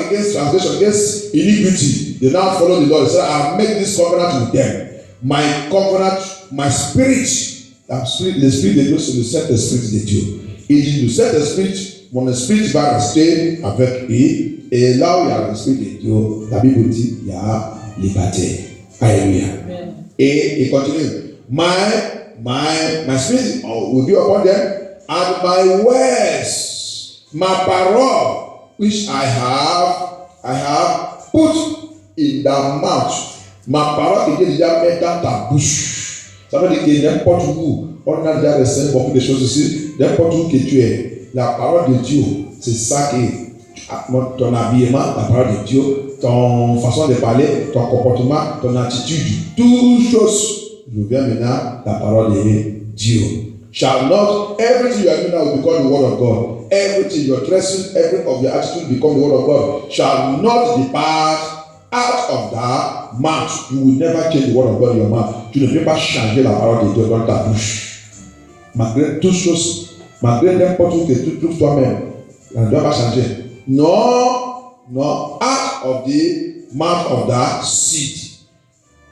against transgression, against iniquity, they now follow the Lord. He said, I make this covenant with them. My covenant, my spirit, le spirit de Dieu, c'est le Saint-Esprit de Dieu. Il dit, le Saint-Esprit, mon esprit va rester avec eux. Et là où il y a l'esprit de Dieu, la Bible dit, il y a liberté. Alléluia. Et il continue. My spirit will be upon them, and my words, my parole, which I have put in their mouth. Ma parole que Dieu déjà met dans ta bouche. Ça veut dire que n'importe où, on a déjà resté beaucoup de choses ici, n'importe où que tu es, la parole de Dieu, c'est ça qui ton habillement, la parole de Dieu, ton façon de parler, ton comportement, ton attitude, toutes choses. Je viens maintenant, la parole de Dieu. Shall not everything you are doing now will become the word of God. Everything your dressing, every of your attitude become the word of God. Shall not depart out of that mouth. You will never change the word of God in your mouth. Tu ne peux pas changer la parole de Dieu dans ta bouche. Malgré toutes choses, malgré n'importe où que tu trouves toi-même, ça ne doit pas changer. No, out of the mouth of that seed.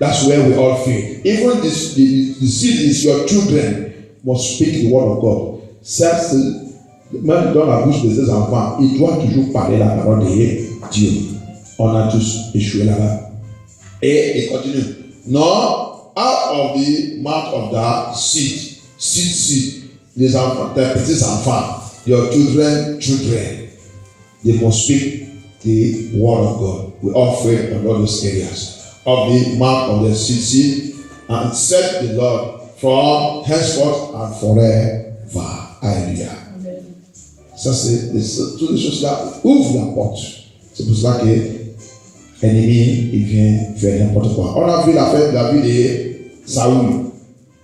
That's where we all feel. Even the seed is your children must speak the word of God. Certes, même dans la bouche de ses enfants, il doit toujours parler la parole de Dieu. On a tous échoué là-bas. Et il continue. No, out of the mouth of that seed. Les enfants, tes petits enfants, your children, they must speak the word of God. We all fail in all those areas. Of the mouth of the seed, and said the Lord from henceforth and forever. Alléluia. Ça, c'est toutes les choses-là ouvrent la porte. C'est pour cela que l'ennemi, il vient faire n'importe quoi. On a vu la vie de Saoul.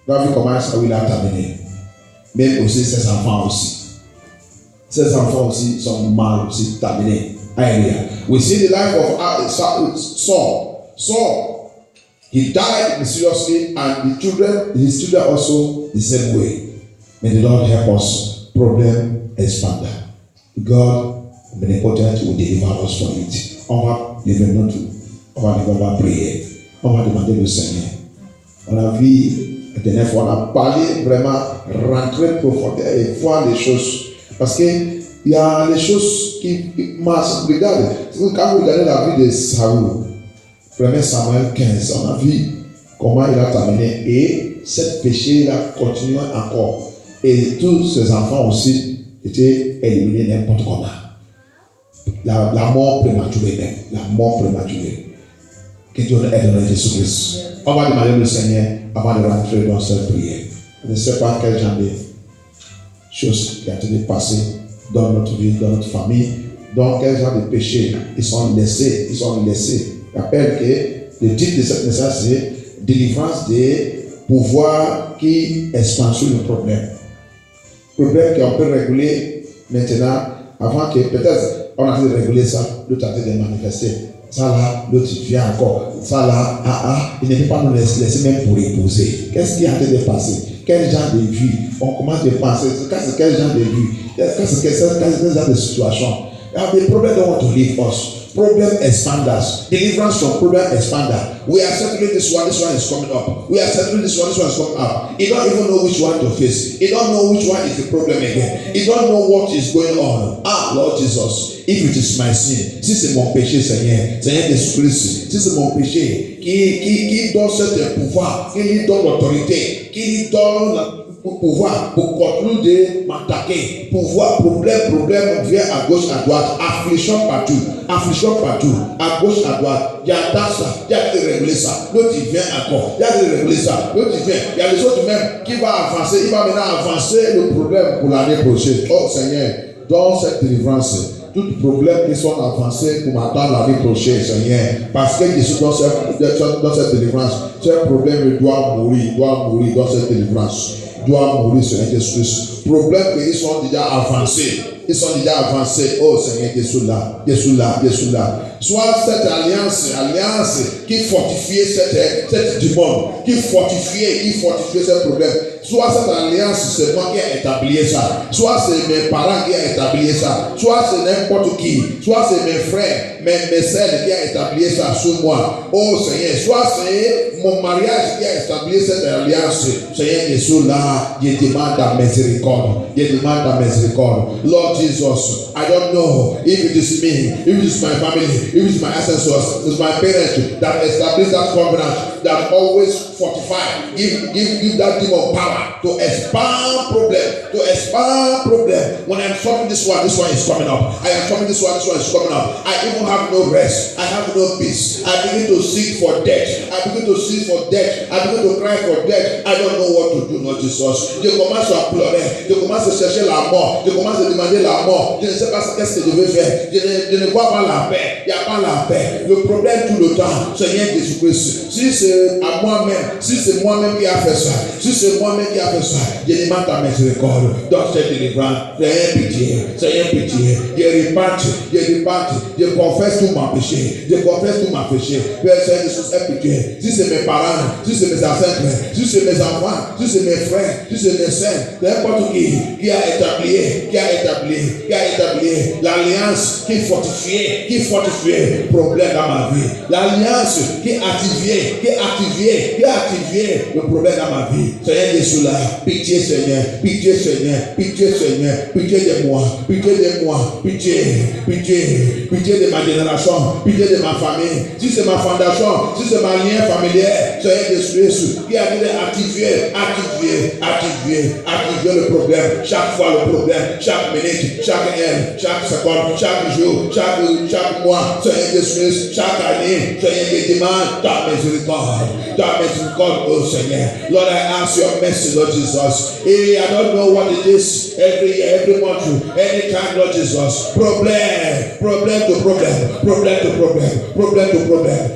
On a vu comment Saoul a terminé. Même aussi ses enfants aussi. Ses enfants aussi sont mal aussi terminés. Alléluia. We see the life of Saul. So he died mysteriously, and his children also the same way. May the Lord help us. Problem expander. God omnipotent will deliver us from it. On va prier. On va demander le Seigneur. On a vu la dernière fois, on a parlé vraiment, rentrer profondément et voir les choses. Parce que il y a les choses qui marchent. Regardez, quand vous regardez la vie de Saoul, 1 Samuel 15, on a vu comment il a terminé et ce péché il a continué encore. Et tous ses enfants aussi étaient éliminés n'importe comment. La mort prématurée même. La mort prématurée. Que Dieu nous aide dans Jésus-Christ. On va demander le Seigneur avant de rentrer dans cette prière. Je ne sais pas quel genre de choses qui a été passées dans notre vie, dans notre famille. Donc quel genre de péché ils sont laissés. Je rappelle que le titre de cette message c'est délivrance des pouvoirs qui expandent sur le problème. Problème qu'on peut réguler maintenant avant que peut-être on a fait réguler ça, l'autre a été de manifester. Ça là, l'autre vient encore. Ça là, il ne peut pas nous laisser même pour reposer. Qu'est-ce qui a été passé? Quel genre de vie? On commence à penser, quel genre de vie? Quel genre de situation? The problem don't want to leave us. Problem expanders. Deliverance from problem expander. We are settling this one is coming up. We are settling this one is coming up. You don't even know which one to face. You don't know which one is the problem again. You don't know what is going on. Lord Jesus, if it is my sin, si c'est mon péché, Seigneur Jésus-Christ, si c'est mon péché qui donne ce pouvoir, qui lui donne l'autorité, qui lui donne pouvoir pour continuer de m'attaquer, problème vient à gauche, à droite, affliction partout, à gauche, à droite, il y a ça, il y a de régler ça, l'autre il vient encore, il y a de régler ça, l'autre il vient, il y a les autres même qui va avancer, il va maintenant avancer le problème pour l'année prochaine. Oh Seigneur, dans cette délivrance, tout problème qui sont avancés pour m'attendre l'année prochaine, Seigneur, parce que je suis dans cette délivrance, ce problème doit mourir dans cette délivrance. doit mourir, Seigneur Jésus-Christ. Problème qu'ils sont déjà avancés. Ils sont déjà avancés. Oh Seigneur Jésus là, Jésus là, Jésus là. Soit cette alliance qui fortifiait cette demande, qui fortifiait ce problème. Soit cette alliance, c'est moi qui ai établi ça. Soit c'est mes parents qui ont établi ça. Soit c'est n'importe qui. Soit c'est mes frères, mes sœurs qui ont établi ça sur moi. Oh Seigneur, soit c'est mon mariage qui a établi cette alliance. Seigneur Jésus là, je demande ta miséricorde. Je demande ta miséricorde. Lord Jesus, I don't know if it is me, if it is my family, if it is my ancestors, if it is my parents that established that covenant, that always fortify, give that demon power to expand problem. When I'm solving this one is coming up. I am solving this one is coming up. I even have no rest. I have no peace. I begin to seek for death. I begin to cry for death. I don't know what to do, Lord Jesus. Je commence à pleurer. Je commence à chercher la mort. Je commence à demander la mort. Je ne sais pas qu'est-ce que je vais faire. Je ne vois pas la paix. Il n'y a pas la paix. Le problème tout le temps, Seigneur Jésus-Christ. Si c'est à moi-même, si c'est moi-même qui a fait ça, je demande ta miséricorde. Dans cette délivrance, Seigneur pitié. Je confesse tout mon péché. Père Seigneur Jésus, aie pitié. Si c'est mes parents, si c'est mes ancêtres, si c'est mes enfants, si c'est mes frères, si c'est mes sœurs, n'importe qui a établi l'alliance qui fortifiait problème dans ma vie. L'alliance qui activait le problème dans ma vie. Seigneur Jésus là, pitié Seigneur, pitié de moi, pitié de ma génération, pitié de ma famille. Si c'est ma fondation, si c'est ma lien familier, Seigneur Jésus qui a dit activer le problème. Chaque fois le problème, chaque minute, chaque heure, chaque seconde, chaque jour, chaque mois, Seigneur Jésus, chaque année, Seigneur, je demande ta miséricorde, oh Seigneur. Lord, I ask your mercy, Lord Jesus. Hey, I don't know what it is every year, every month, any time, Lord Jesus. Problem to problem.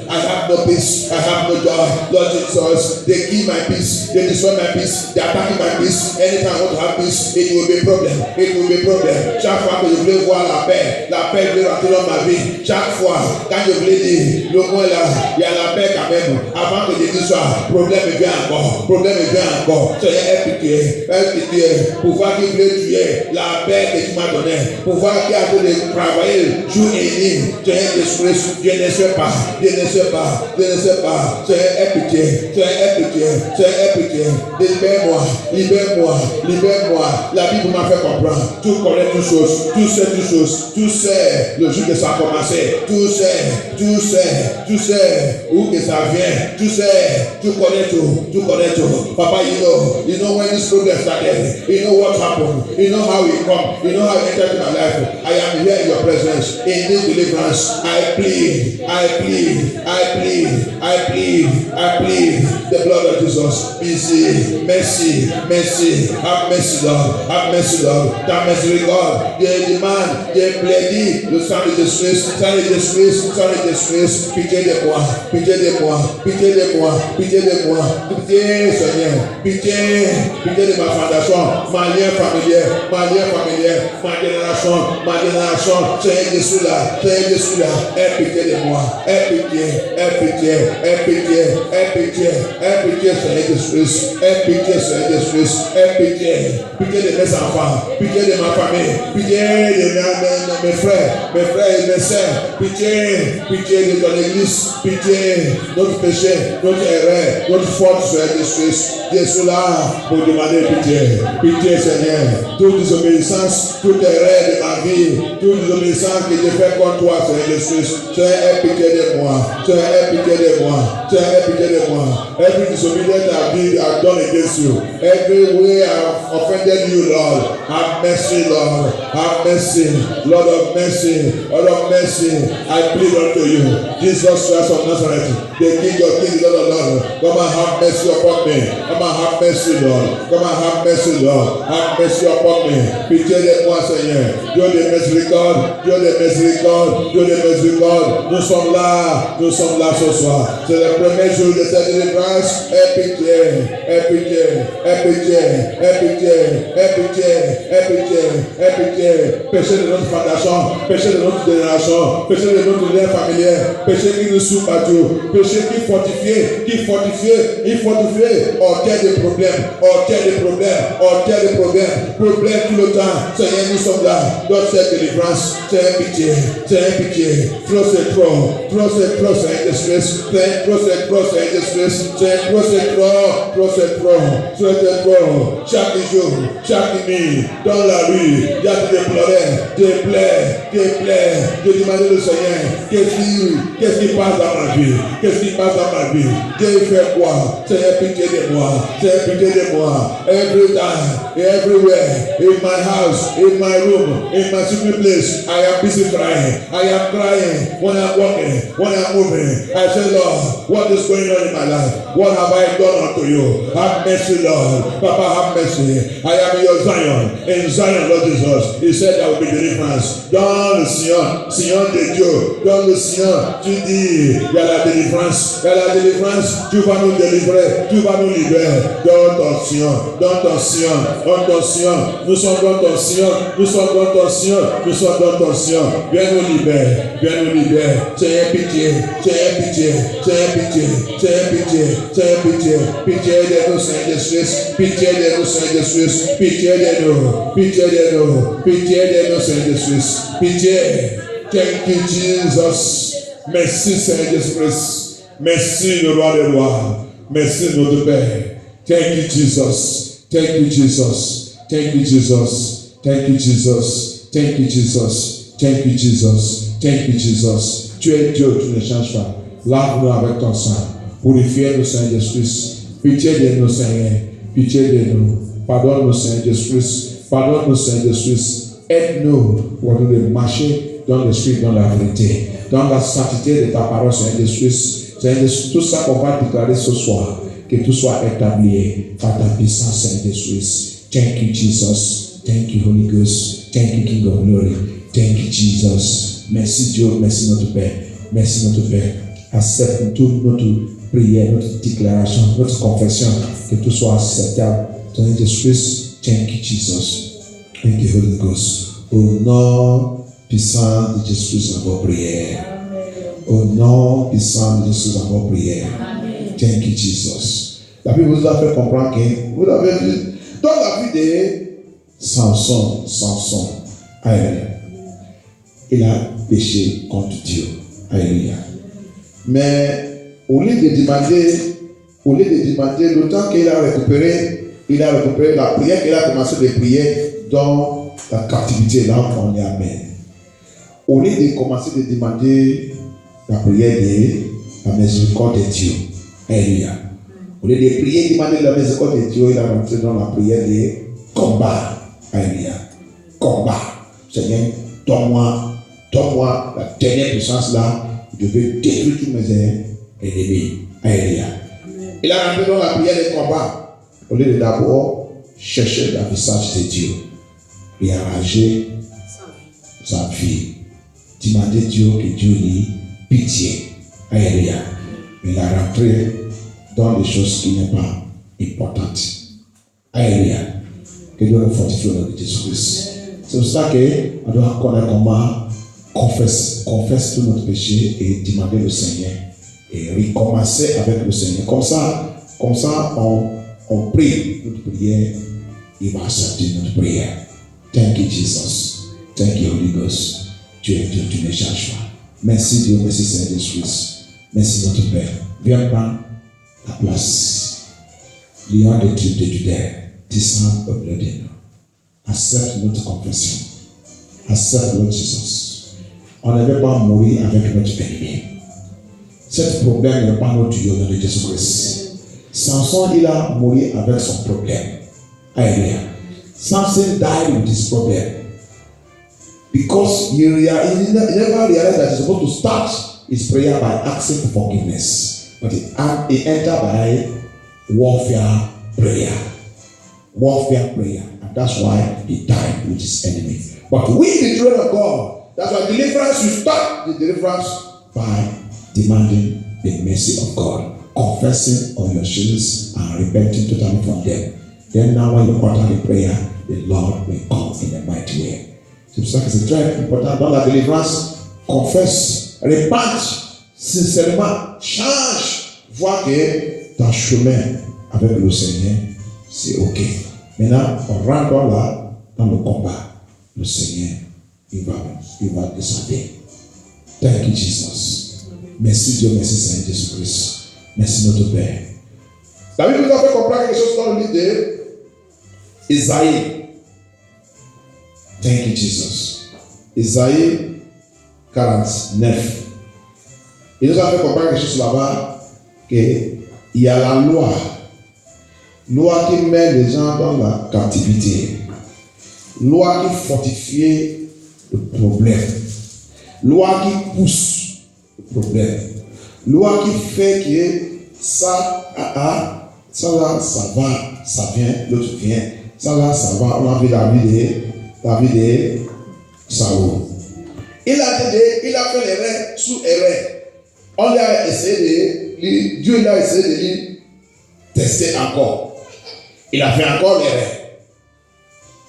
I have no peace, I have no joy, Lord Jesus. They kill my peace, they destroy my peace, they attack my peace. Anytime I want to have peace, it will be problem. Chaque fois que je voulais voir la paix veut rentrer dans ma vie. Chaque fois, quand je voulais dire, le moins là, il y a la paix quand même. Avant que je dise ça, problème vient encore. Seigneur, aie pitié. Pouvoir qui voulait tuer la paix que tu m'as donnée. Pouvoir qui a voulu travailler jour et nuit. Seigneur Jésus, je ne sais pas. Seigneur, aie pitié. Libère-moi. La Bible m'a fait comprendre. Tout connaît toutes choses. Tout sait le jour que ça a commencé. Tout sait où que ça vient. Tu connais tout. Papa, you know when this problem started. You know what happened. You know how it come. You know how it entered my life. I am here in your presence. In this deliverance, I plead the blood of Jesus. Mercy. Have mercy, Lord. Ta miséricorde. Je demande, je plaidis le sang de Jésus. Pitié de moi. Pitié, Seigneur. Pitié de ma fondation, ma lien familier, ma génération. Seigneur Jésus là. Aie pitié de moi. Aie pitié, Seigneur Jésus. Aie pitié de mes enfants. Pitié de ma famille. Pitié de mes frères et mes sœurs. Pitié de ton église. Pitié notre péché, notre erreur, notre faute, Seigneur Jésus. Jésus là pour demander pitié Seigneur. Toute désobéissance, toute erreur de ma vie, toute désobéissance que j'ai fait contre toi, Seigneur Jésus. Seigneur, aie pitié de moi. Every disobedience I've done against you, every way I've offended you, Lord, have mercy, Lord. Lord of mercy, I plead unto you, Jesus Christ of Nazareth, the King of Kings, Lord of Lords. Come and have mercy upon me. Come and have mercy, Lord. Have mercy upon me. Pitié de moi, Seigneur. Dieu de miséricorde. Nous sommes là, ce soir. C'est le premier jour de ta délivrance. Aie pitié, aie pitié, aie pitié, aie pitié, aie pitié, aie pitié, aie pitié. Péché de notre fondation, péché de notre génération, péché de notre lien familier, péché qui nous souffre à tout, péché qui fortifie, hors des problèmes, problèmes tout le temps. Seigneur, nous sommes là. Donne cette délivrance, c'est pitié, trop c'est trop, Seigneur Jésus, trop c'est trop, chaque jour, chaque nuit, dans la rue, il y a des plaies, de demander au Seigneur, qu'est-ce qui passe dans ma vie, Dieu fait quoi? Seigneur, pitié de moi, every time, everywhere, in my house, in my room, in my secret place, I am busy crying, when I'm walking, when I'm moving, I say, Lord, what is going on in my life? What have I done unto you? Have mercy, Lord. Papa, have mercy. I am in your Zion. In Zion, Lord Jesus. He said there will be deliverance. Dans le Sion de Dieu. Dans le Sion, tu dis, il y a la délivrance. Tu vas nous délivrer. Tu vas nous libérer. Dans ton Sion. Nous sommes dans ton Sion. Viens nous libérer. Seigneur, pitié. Pitié de nous, Seigneur Jésus. Pitié de nous, Seigneur Jésus. Pitié. Thank you, Jesus. Merci, Seigneur Jésus. Merci, le roi des rois. Merci, notre Père. Thank you, Jesus. Tu es Dieu, tu ne changes pas. Lave-nous avec ton sang. Purifiez-nous, Seigneur Jésus. Pitié de nous, Seigneur. Pardonne-nous, Seigneur Jésus. Aide-nous pour nous marcher dans l'esprit, dans la vérité, dans la sainteté de ta parole, Seigneur Jésus. Seigneur Jésus, tout ça qu'on va déclarer ce soir, que tout soit établi par ta puissance, Seigneur Jésus. Thank you, Jesus. Thank you, Holy Ghost. Thank you, King of Glory. Thank you, Jesus. Merci Dieu, merci notre Père. Accepte toute notre prière, notre déclaration, notre confession, que tout soit acceptable. Seigneur Jésus, thank you, Jesus. Thank you, Holy Ghost. Au nom puissant de Jésus, nous avons prié. Au nom puissant de Jésus, nous avons prié. Thank you, Jesus. La Bible vous a fait comprendre que vous avez vu dans la vie de Samson, alléluia, il a péché contre Dieu, alléluia. Mais au lieu de demander le temps qu'il a récupéré la prière qu'il a commencé de prier dans la captivité, là où on est amen. Au lieu de commencer de demander la prière de la miséricorde de Dieu, alléluia. Au lieu de prier, demander la miséricorde de Dieu, il a rentré dans la prière de combat, alléluia. Combat. Seigneur, donne-moi la dernière puissance là, je vais détruire tous mes ennemis, alléluia. Il a rentré dans la prière de combat, au lieu de d'abord chercher le visage de Dieu, réarranger sa vie, demander Dieu que Dieu lui pitié, alléluia. Il a rentré dans des choses qui n'est pas importantes, alléluia. Que Dieu le fortifie au nom de Jésus-Christ. C'est pour ça qu'on doit connaître comment confesse tout notre péché et demander le Seigneur et recommencer avec le Seigneur. Comme ça on prie notre prière, il va accepter notre prière. Thank you, Jesus. Thank you, Holy Ghost. Tu es Dieu, tu ne changes pas. Merci Dieu, merci Seigneur Jésus. Merci notre Père. Viens prendre ta place. Lion des tribus de Judée, descends au milieu de nous. Accepte notre confession. Accepte notre Jésus. On ne veut pas mourir avec notre ennemi. Ce problème n'est pas notre Dieu, au nom de Jésus-Christ. Samson, il a mouru avec son problème. Alléluia. Samson died with his problem. Because he never realized that he's supposed to start his prayer by asking for forgiveness. But he entered by warfare prayer. And that's why he died with his enemy. But we, the children of God, that's why deliverance, you start the deliverance by demanding the mercy of God, confessing all your sins and repenting totally from them. Then now when you utter the prayer, the Lord will come in a mighty way. C'est pour ça que c'est très important dans la délivrance. Confesse, repente sincèrement, change, vois que ton chemin avec le Seigneur, c'est ok. Maintenant, on rentre là dans le combat. Le Seigneur, il va descendre. Thank you, Jesus. Merci Dieu, merci Seigneur Jésus-Christ. Merci notre Père. La Bible nous a fait comprendre quelque chose dans le livre d'Isaïe. Thank you, Jesus. Isaïe 49. Il nous a fait comprendre quelque chose là-bas, qu'il y a la loi qui met les gens dans la captivité, loi qui fortifie le problème, loi qui pousse le problème, loi qui fait que ça là, ça va, ça vient, l'autre vient, ça là, ça va. On a vu David et Saoul. Il a fait l'erreur sous erreur. On a essayé Dieu a essayé de lui tester encore. Il a fait encore l'erreur.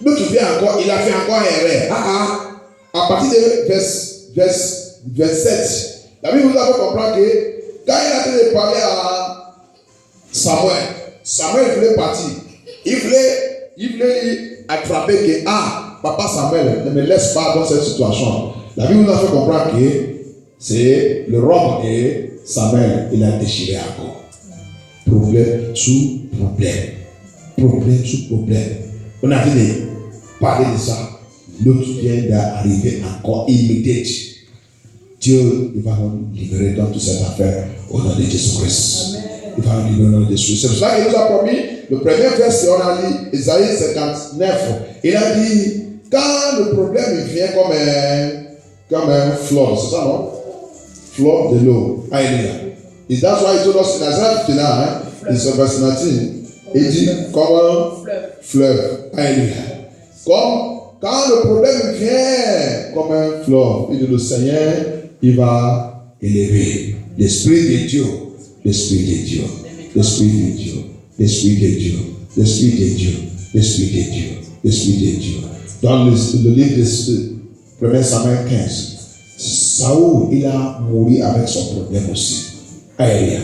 L'autre vient encore, il a fait encore erreur. À partir de vers 7, la Bible nous a fait comprendre que quand il a été parler à Samuel voulait partir. Il voulait attraper que papa Samuel, ne me laisse pas dans cette situation. La Bible nous a fait comprendre que c'est le roi et Samuel, il a déchiré encore. Problème sous problème. Problème sous problème. On a dit de parler de ça. L'autre vient d'arriver encore immédiat. Dieu, il va nous libérer dans toute cette affaire au nom de Jésus-Christ. Il va nous libérer au nom de Jésus-Christ. C'est pour ça qu'il nous a promis, le premier verset, on a lu Isaïe 59. Il a dit, quand le problème il vient comme un flot, c'est ça non? Flot de l'eau. Alléluia. Et that's why he told us in Isaiah 59, in verse 19, il dit comme un fleuve. Alléluia. Comme quand le problème vient comme un fleuve, il dit le Seigneur, il va élever l'Esprit de Dieu, l'Esprit de Dieu, l'Esprit de Dieu, l'Esprit de Dieu, l'Esprit de Dieu, l'Esprit de Dieu, l'Esprit de Dieu. Dans le livre de 1 Samuel 15, Saoul, il a mouru avec son problème aussi. Alléluia.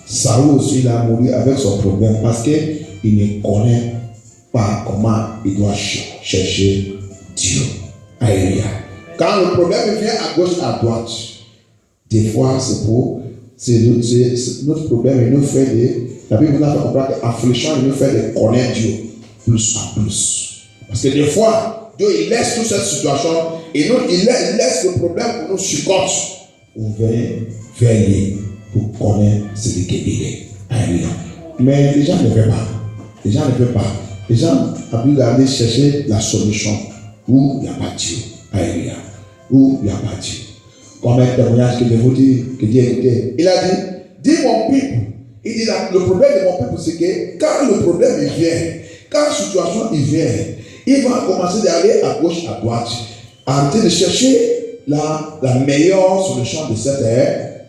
Saoul aussi, il a mouru avec son problème parce qu'il ne connaît pas comment il doit chercher Dieu. Alléluia. Quand le problème vient à gauche, à droite, des fois c'est notre problème, il nous fait la Bible nous a fait comprendre qu'affliction, il nous fait de connaître Dieu plus en plus. Parce que des fois, Dieu il laisse toute cette situation et nous, il laisse le problème pour nous succomber. On vient vers lui pour connaître celui qu'il est. Alléluia. Mais les gens ne veulent pas. Les gens ne veulent pas. Les gens ont dû aller chercher la solution où il n'y a pas Dieu. Alléluia. Où il n'y a pas Dieu. Comme un témoignage que je vous dis, que Dieu écoutait. Il a dit, dis mon peuple. Il dit, le problème de mon peuple, c'est que quand le problème il vient, quand la situation il vient, il va commencer d'aller à gauche, à droite, en train de chercher la meilleure solution de cette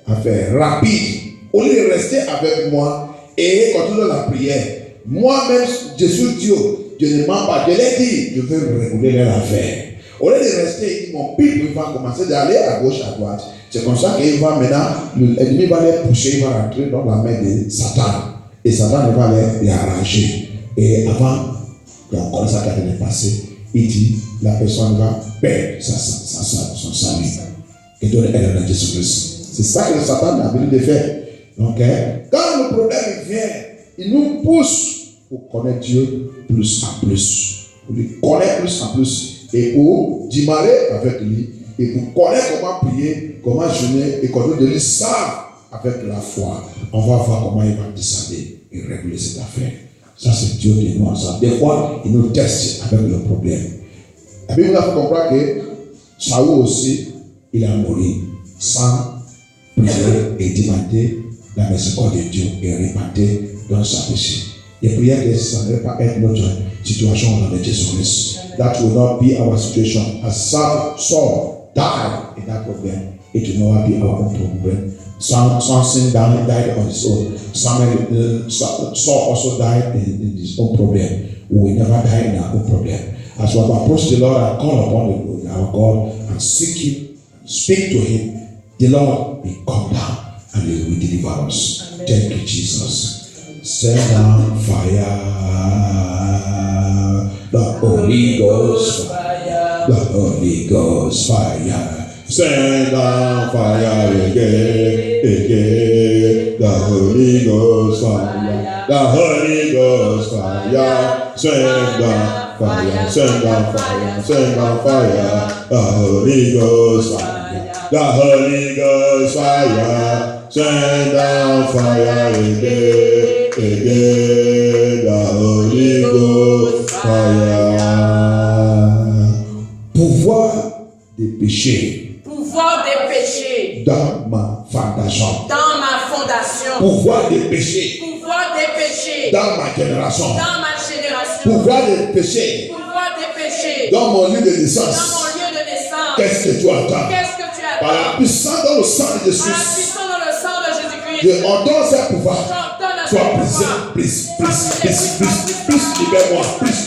affaire, rapide. Au lieu de rester avec moi et continuer la prière, moi-même, je suis Dieu, je ne mens pas, je l'ai dit, je veux réguler leur affaire. Au lieu de rester, il dit, mon peuple va commencer d'aller à gauche, à droite. C'est comme ça qu'il va maintenant, l'ennemi va les pousser, il va rentrer dans la main de Satan. Et Satan va les arranger. Et avant qu'on connaisse ça qui a été passé, il dit, la personne va perdre son salut. Et donner elle à Jésus-Christ. C'est ça que Satan a voulu de faire. Donc, quand le problème vient, il nous pousse pour connaître Dieu plus en plus. Pour lui connaître plus en plus. Et pour démarrer avec lui. Et pour connaître comment prier, comment jeûner. Et qu'on de lui savent avec la foi. On va voir comment il va descendre et réguler cette affaire. Ça, c'est Dieu qui nous ensemble. Des fois, il nous teste avec le problème. La Bible nous a fait comprendre que Saoul aussi, il a mouru sans prier et demander la miséricorde de Dieu et repentir dans sa péché. Et prière que ça ne va pas être notre situation dans Jésus-Christ. That will not be our situation. As Saul die in that problem, it will never be our own problem. Samson died on his own. Saul also died in his own problem. We will never die in our own problem. As we have approached the Lord and call upon our God and seek Him, speak to Him, the Lord will come down and He will deliver us. Amen. Thank you, Jesus. Send down fire, the Holy Ghost fire, the Holy Ghost fire. Send down fire again, the Holy Ghost fire, the Holy Ghost fire. Send down fire, send down fire, send down fire, the Holy Ghost fire, the Holy Ghost fire. Send down fire again, the Holy Ghost fire. Pouvoir des péchés. Pouvoir des péchés. Dans ma fondation. Dans ma fondation. Pouvoir des péchés. Pouvoir des péchés. Dans ma génération. Dans ma génération. Pouvoir des péchés. Pouvoir des péchés. Dans mon lieu de Dans naissance. mon lieu de naissance. Qu'est-ce que tu attends? Qu'est-ce que tu attends? Par la puissance dans le sang de Jésus. Par la puissance dans le sang de Jésus-Christ. Je ordonne ce pouvoir. Sois brisé, plus, libère-moi, plus,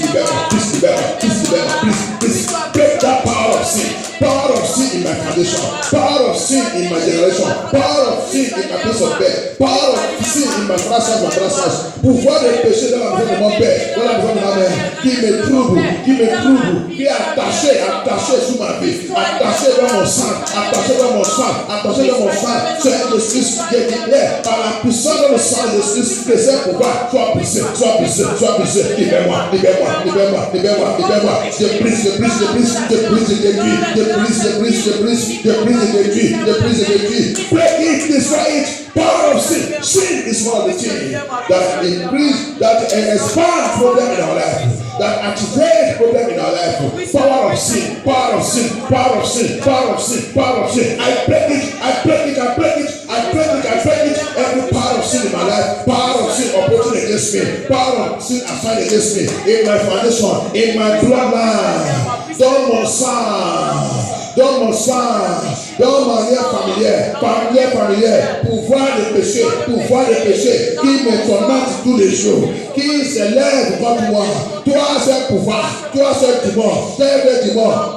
break that power of sin in my foundation, power of sin in my generation, power of sin in my place of bed, power of sin in my brassage, pouvoir de péché dans la maison de mon père, dans la maison de ma mère, qui me trouble, qui est attaché sous ma vie, attaché dans mon sang, Seigneur Jésus, je déclare par la puissance dans le sang de Jésus, que ce pouvoir soit brisé, libère-moi, je brise, break it, destroy it. Power of sin. Sin is one of the things that increase, that expand problem in our life, that activate problem in our life. Power of sin. I break it. Every power of sin in my life, power of sin operating against me, power of sin assigned against me, in my foundation, in my bloodline. Dans mon sang, dans ma vie familière, pouvoir de péché, qui me tourmente tous les jours, qui s'élève contre moi. Toi, c'est pouvoir, toi, c'est démon,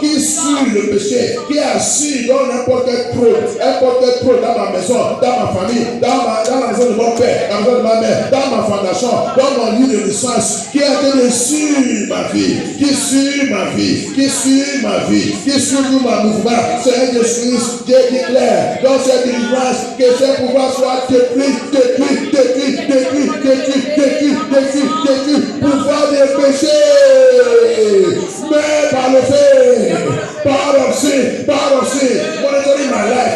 qui suit le péché, qui est assis dans n'importe quel trône dans ma maison, dans ma famille, dans la maison de mon père, dans la maison de ma mère, dans ma fondation, dans mon lieu de naissance, qui a été suivre ma vie, qui suit tout ma mouvement. Seigneur Jésus, je déclare dans cette délivrance que ce pouvoir soit détruit, pouvoir des péchés, mais par le feu, power of sin, monitoring my life,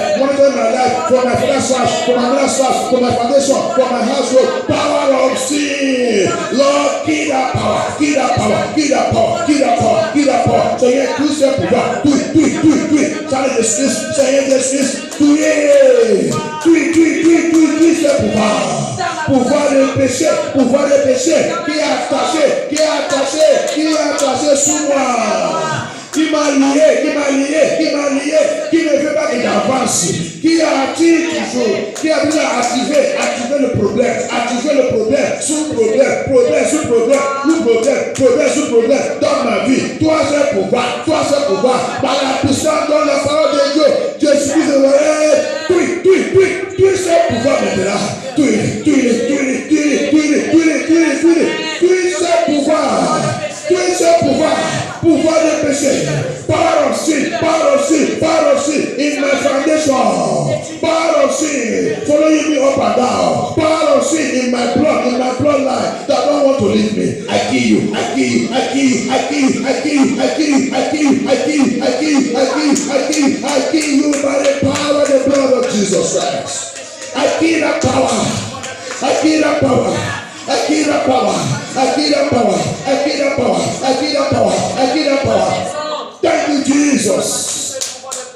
for my finances, for my ministers, for my foundation, for my household, power of sin. Lord, give that power. Seigneur, tout ce pouvoir, tout. Seigneur Jésus, tout ce pouvoir de péché, qui est attaché sous moi. Qui m'a lié, qui ne veut pas que j'avance, qui attire toujours, qui a besoin d'activer le problème, sous problème, dans ma vie. Toi, c'est pouvoir, par la puissance dans la parole de Dieu, je suis tout ce pouvoir maintenant, tout ce pouvoir de péché, power of sin, in my foundation, power of sin, following me up and down, power of sin in my bloodline, that don't want to leave me. I kill you by the power of the blood of Jesus Christ. I kill that power. Thank you, Jesus.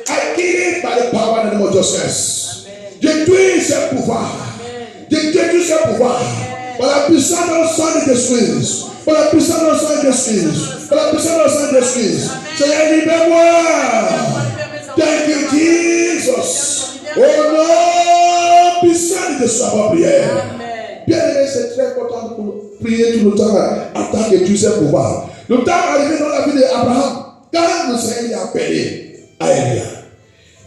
I kill it by the power in the name of Jesus. Détruis ce pouvoir. Par la puissance dans le sang de Jésus. Seigneur, libère-moi. Thank you, Jesus. Oh non, puissant de sa prière. Bien aimé, c'est très important de prier tout le temps en tant que Dieu sait pouvoir. Le temps arrivé dans la vie d'Abraham, quand le Seigneur l'a appelé à Elia,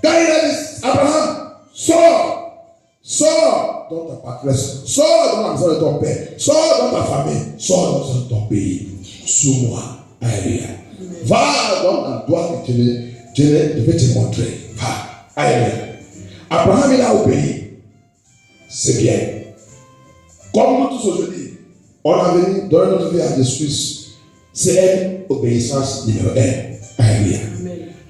quand il a dit Abraham, sors dans ta patrie, sors dans la maison de ton père, sors dans ta famille, sors dans ton pays, sous moi, à Elia. Va dans l'endroit que je vais te montrer. Va, à Elia. Abraham, il a obéi. C'est bien. Comme nous tous aujourd'hui, on a venu dans notre vie à Jésus. C'est une obéissance numéro 1 à Elia.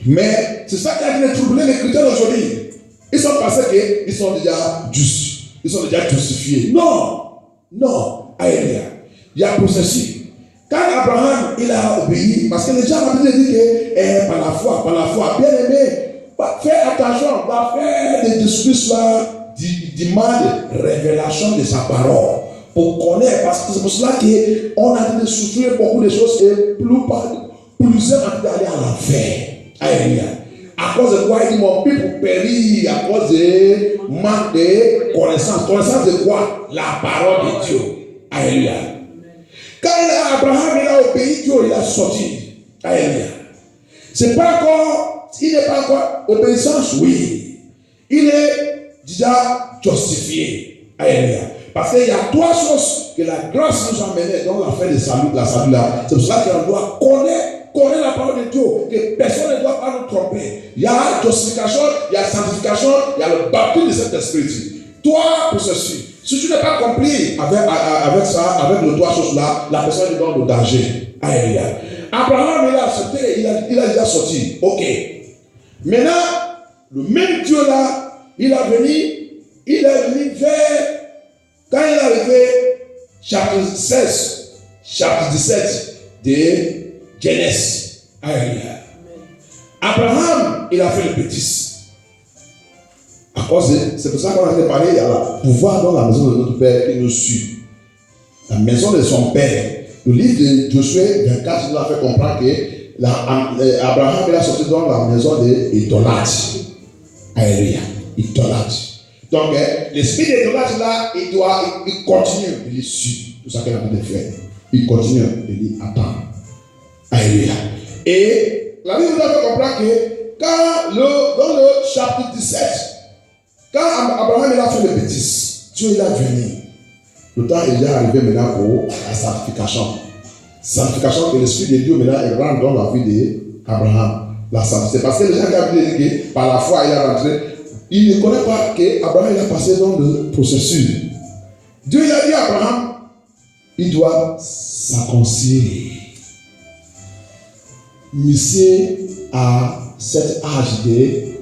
Mais c'est ça qui a venu troubler les chrétiens aujourd'hui. Ils sont pensés qu'ils sont déjà justes. Ils sont déjà justifiés. Non, à Elia. Il y a processus. Quand Abraham, il a obéi, parce que les gens ont dit que par la foi, bien aimé, fais attention, va faire des discours là, demande révélation de sa parole. Pour connaître, parce que c'est pour cela qu'on a de souffrir beaucoup de choses et plusieurs ont d'aller à l'enfer. Alléluia. À cause de quoi il dit mon peuple périt, à cause de manque de connaissance. Connaissance de quoi? La parole de Dieu. Alléluia. Quand Abraham il a obéi Dieu, il a sorti. Alléluia. C'est pas encore, il n'est pas encore obéissance, oui. Il est déjà justifié. Alléluia. Parce qu'il y a trois choses que la grâce nous a menées dans l'affaire de salut, la salut là. C'est pour cela qu'on doit connaître la parole de Dieu, que personne ne doit pas nous tromper. Il y a justification, il y a sanctification, il y a le baptême de cet esprit. Toi, pour ceci, si tu n'as pas compris avec ça, avec les trois choses là, la personne est dans le danger. Alléluia. Abraham, il a accepté, il a déjà sorti. Ok. Maintenant, le même Dieu là, il est venu vers. Quand il est arrivé, chapitre 16, chapitre 17 de Genèse. Alléluia. Abraham, il a fait le bêtise. À cause de, c'est pour ça qu'on a parlé, il y a le pouvoir dans la maison de notre père qui nous suit. La maison de son père. Le livre de Josué 24 nous a fait comprendre que Abraham il a sorti dans la maison de l'idolâtre. Alléluia. Idolâtre. Donc, l'esprit d'idolâtre là, il continue de les suivre. Tout ça qu'il a envie de faire. Il continue de les attendre. Alléluia. Et la Bible nous a fait comprendre que dans le chapitre 17, quand Abraham il a fait le bêtise, Dieu il a venu. Le temps il est arrivé maintenant pour la sanctification. Sanctification que l'esprit de Dieu maintenant il rentre dans la vie d'Abraham. La sanctification. C'est parce que les gens qui ont dit que par la foi il est rentré. Il ne connaît pas qu'Abraham a passé dans le processus. Dieu il a dit à Abraham, il doit s'aconcilier. Monsieur à cet âge de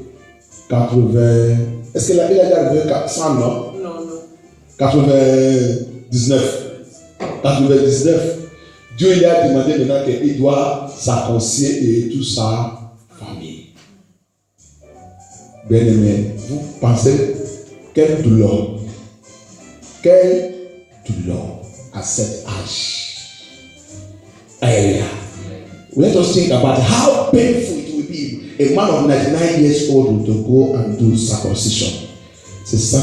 80. Est-ce qu'il a déjà arrivé 100 non? Non. 99. Dieu il a demandé maintenant qu'il doit s'aconcilier et toute sa famille. Bien aimé, vous pensez quelle douleur à cet âge. Alléluia. Let us think about how painful it will be a man of 99 years old to go and do circumcision. C'est ça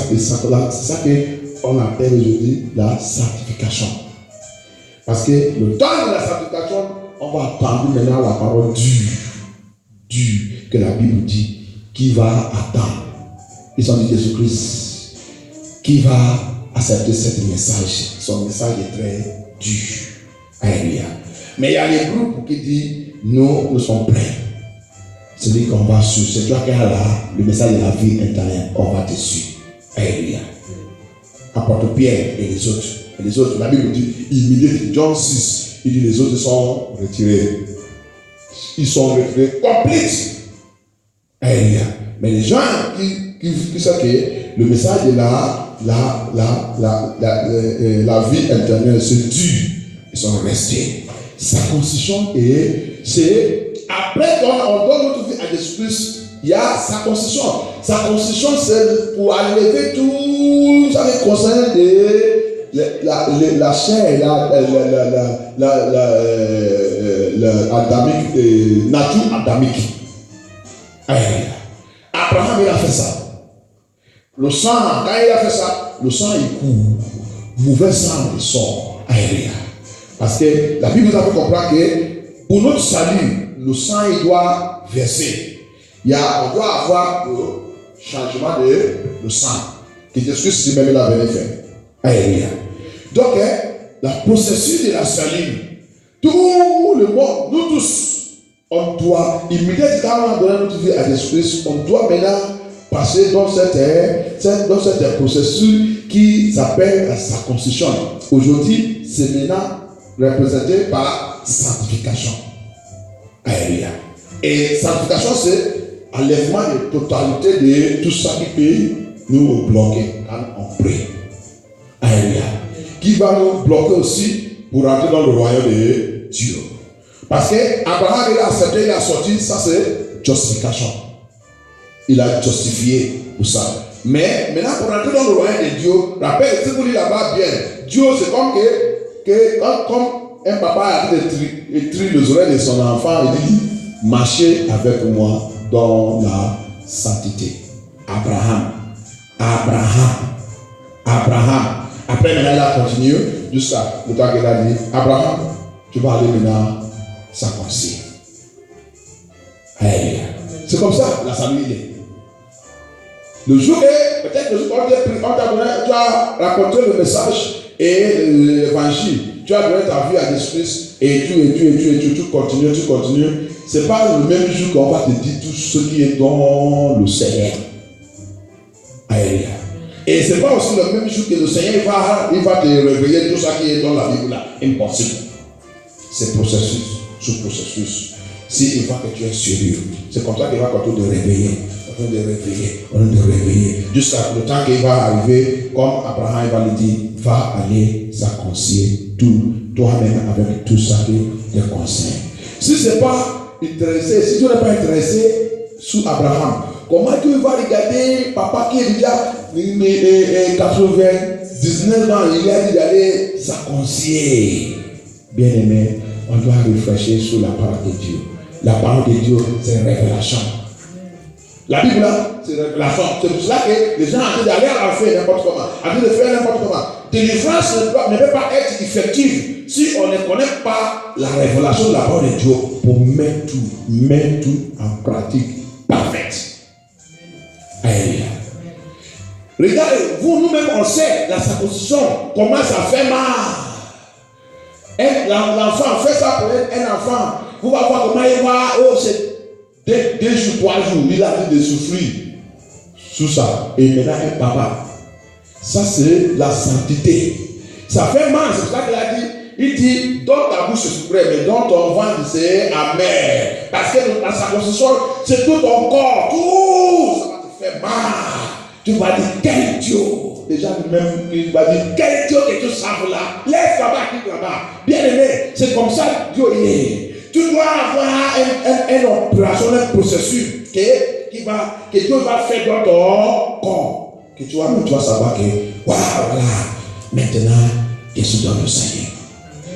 qu'on appelle aujourd'hui la sanctification. Parce que le temps de la sanctification, on va attendre maintenant la parole dure que la Bible dit. Qui va attendre? Ils ont dit Jésus-Christ. Qui va accepter ce message? Son message est très dur. Alléluia. Mais il y a les groupes qui disent nous sommes prêts. Celui qu'on va suivre, c'est toi qui as là le message de la vie éternelle. On va te suivre. Alléluia. Apôtre Pierre et les autres. Et les autres, la Bible dit immédiatement, Jean 6, il dit les autres sont retirés. Ils sont retirés complètement. Alléluia. Mais les gens qui savent que le message de la vie éternelle, c'est dur, ils sont restés. Sa constitution c'est après on donne notre vie à Jésus-Christ, il y a sa constitution. Sa constitution, c'est pour enlever tout ça qui concerne la chair, la nature adamique. Abraham, il a fait ça. Le sang, quand il a fait ça, le sang, il coule. Mauvais sang, il sort aérien. Parce que la Bible nous a fait comprendre que pour notre salut, le sang, il doit verser. On doit avoir le changement de sang. Que Jésus lui-même l'avait fait. Aérien. Donc, la processus de la salut, tout le monde, nous tous, on doit, immédiatement donner notre vie à Jésus-Christ, on doit maintenant passer dans cette processus qui s'appelle la circoncision. Aujourd'hui, c'est maintenant représenté par sanctification aérienne. Et sanctification, c'est enlèvement de totalité de tout ça qui peut nous bloquer quand on prie. Aérien. Qui va nous bloquer aussi pour rentrer dans le royaume de Dieu. Parce que Abraham, il a accepté, il a sorti, ça c'est justification. Il a justifié pour ça. Mais maintenant, pour rentrer dans le royaume de Dieu, rappelle, si vous dites là-bas bien, Dieu c'est comme comme un papa a écrit les oreilles de son enfant, il dit, marchez avec moi dans la sainteté. Abraham. Après, maintenant, il a continué jusqu'à le temps qu'il a dit, Abraham, tu vas aller maintenant circoncire. C'est comme ça, la famille est. Le jour est, peut-être le jour où tu as raconté le message et l'évangile, tu as donné ta vie à Jésus-Christ et tu continues. C'est pas le même jour qu'on va te dire tout ce qui est dans le Seigneur. Et c'est pas aussi le même jour que le Seigneur il va te réveiller tout ça qui est dans la Bible là. Impossible. C'est processus, sous processus. S'il voit que tu es sérieux, c'est comme ça qu'il va continuer de réveiller. Jusqu'à le temps qu'il va arriver, comme Abraham il va lui dire, va aller circoncire tout, toi-même avec tout ça qui te concerne. Si c'est pas intéressé, si tu n'es pas intéressé sous Abraham, comment tu vas regarder papa qui est déjà 99 ans, il a dit d'aller circoncire. Bien aimé, on doit réfléchir sur la parole de Dieu. La parole de Dieu, c'est une révélation. La Bible là, c'est une révélation. C'est pour cela que les gens ont dit d'aller en faire n'importe comment, ont dit de faire n'importe comment. Délivrance ne peut pas être effective si on ne connaît pas la révélation de la parole de Dieu pour mettre tout en pratique parfaite. Amen. Regardez, nous-mêmes, on sait la circoncision, comment ça fait mal. L'enfant fait ça pour être un enfant. Vous allez voir comment il va. Oh, c'est 2 jours, 3 jours. Il a dit de souffrir sous ça. Et maintenant, un papa. Ça, c'est la sainteté. Ça fait mal. C'est pour ça qu'il a dit. Il dit, dans ta bouche c'est sucré, mais dans ton ventre c'est amer. Parce que la circoncision, c'est tout ton corps. Tout ça va te faire mal. Tu vas dire, quel Dieu. Déjà lui-même, il va dire, quel Dieu que tu saves là. Laisse là-bas, quitte là-bas. Bien aimé, c'est comme ça Dieu est. Tu dois avoir une opération, un processus que Dieu va faire dans ton corps. Que tu vas savoir que, voilà, maintenant, je suis dans le Seigneur.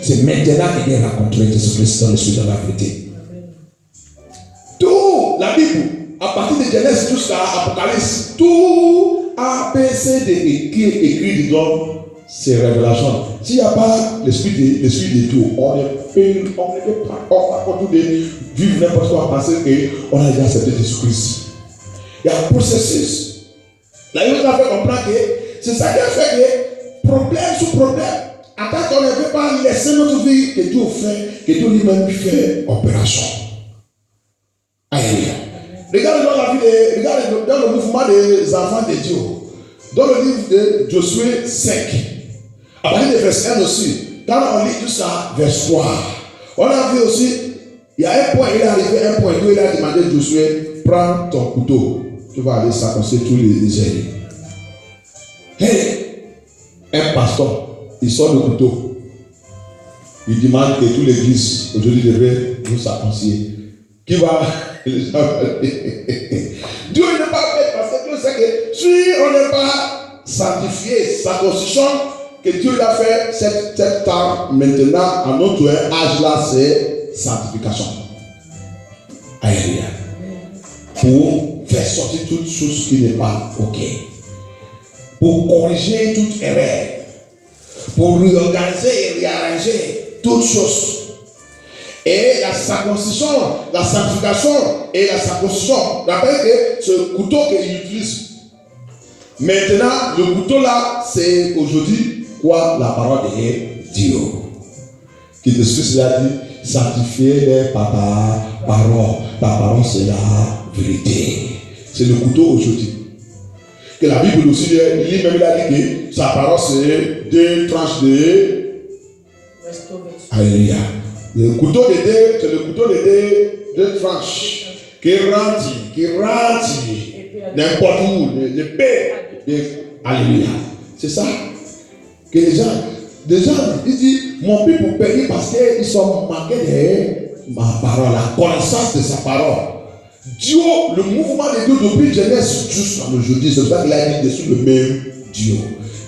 C'est maintenant qu'il est rencontré Jésus-Christ dans le Seigneur de la vérité. Tout, la Bible, à partir de Genèse jusqu'à Apocalypse, tout A, B, C, D qui est écrit dedans, c'est révélation. S'il n'y a pas l'esprit de tout, on ne peut pas vivre n'importe quoi, penser qu'on a déjà accepté Jésus-Christ. Il y a un processus. La Bible a fait comprendre que c'est ça qui a fait que problème sur problème, en tant qu'on ne veut pas laisser notre vie que Dieu fait, que Dieu lui-même fait opération. Alléluia. Regarde dans le mouvement des enfants de Dieu. Dans le livre de Josué 5, à partir de verset 1 aussi, quand on lit tout ça, verset 3, on a vu aussi, il y a un point, il est arrivé un point où il a demandé à Josué, prends ton couteau, tu vas aller circoncire tous les Israéliens. Hey, un pasteur, il sort le couteau, il demande que toute l'église aujourd'hui devrait nous circoncire. Qui va Dieu n'est pas fait parce que Dieu sait que si on n'est pas sanctifié, sa constitution, que Dieu l'a fait cette temps maintenant à notre âge là, c'est sanctification. Alléluia. Pour faire sortir toute chose qui n'est pas OK, pour corriger toute erreur, pour réorganiser et réarranger toutes choses. Et la circoncision, la sanctification et la circoncision, rappelez que c'est le couteau qu'il utilise. Maintenant, le couteau là, c'est aujourd'hui quoi? La parole de Dieu. Qui Jésus l'a dit, sanctifiez-les par ta parole. Ta parole, c'est la vérité. C'est le couteau aujourd'hui. Que la Bible aussi, lui-même, il a dit que sa parole, c'est 2 tranches de. Alléluia. Le couteau de deux, c'est le couteau de deux tranches qui rentre n'importe où, l'épée. Alléluia. C'est ça. Que les gens, ils disent, mon peuple pour payer parce qu'ils sont manqués de ma parole, la connaissance de sa parole. Dieu, le mouvement de Dieu depuis Genèse jusqu'à aujourd'hui, c'est ça qu'il a dit dessus le même Dieu.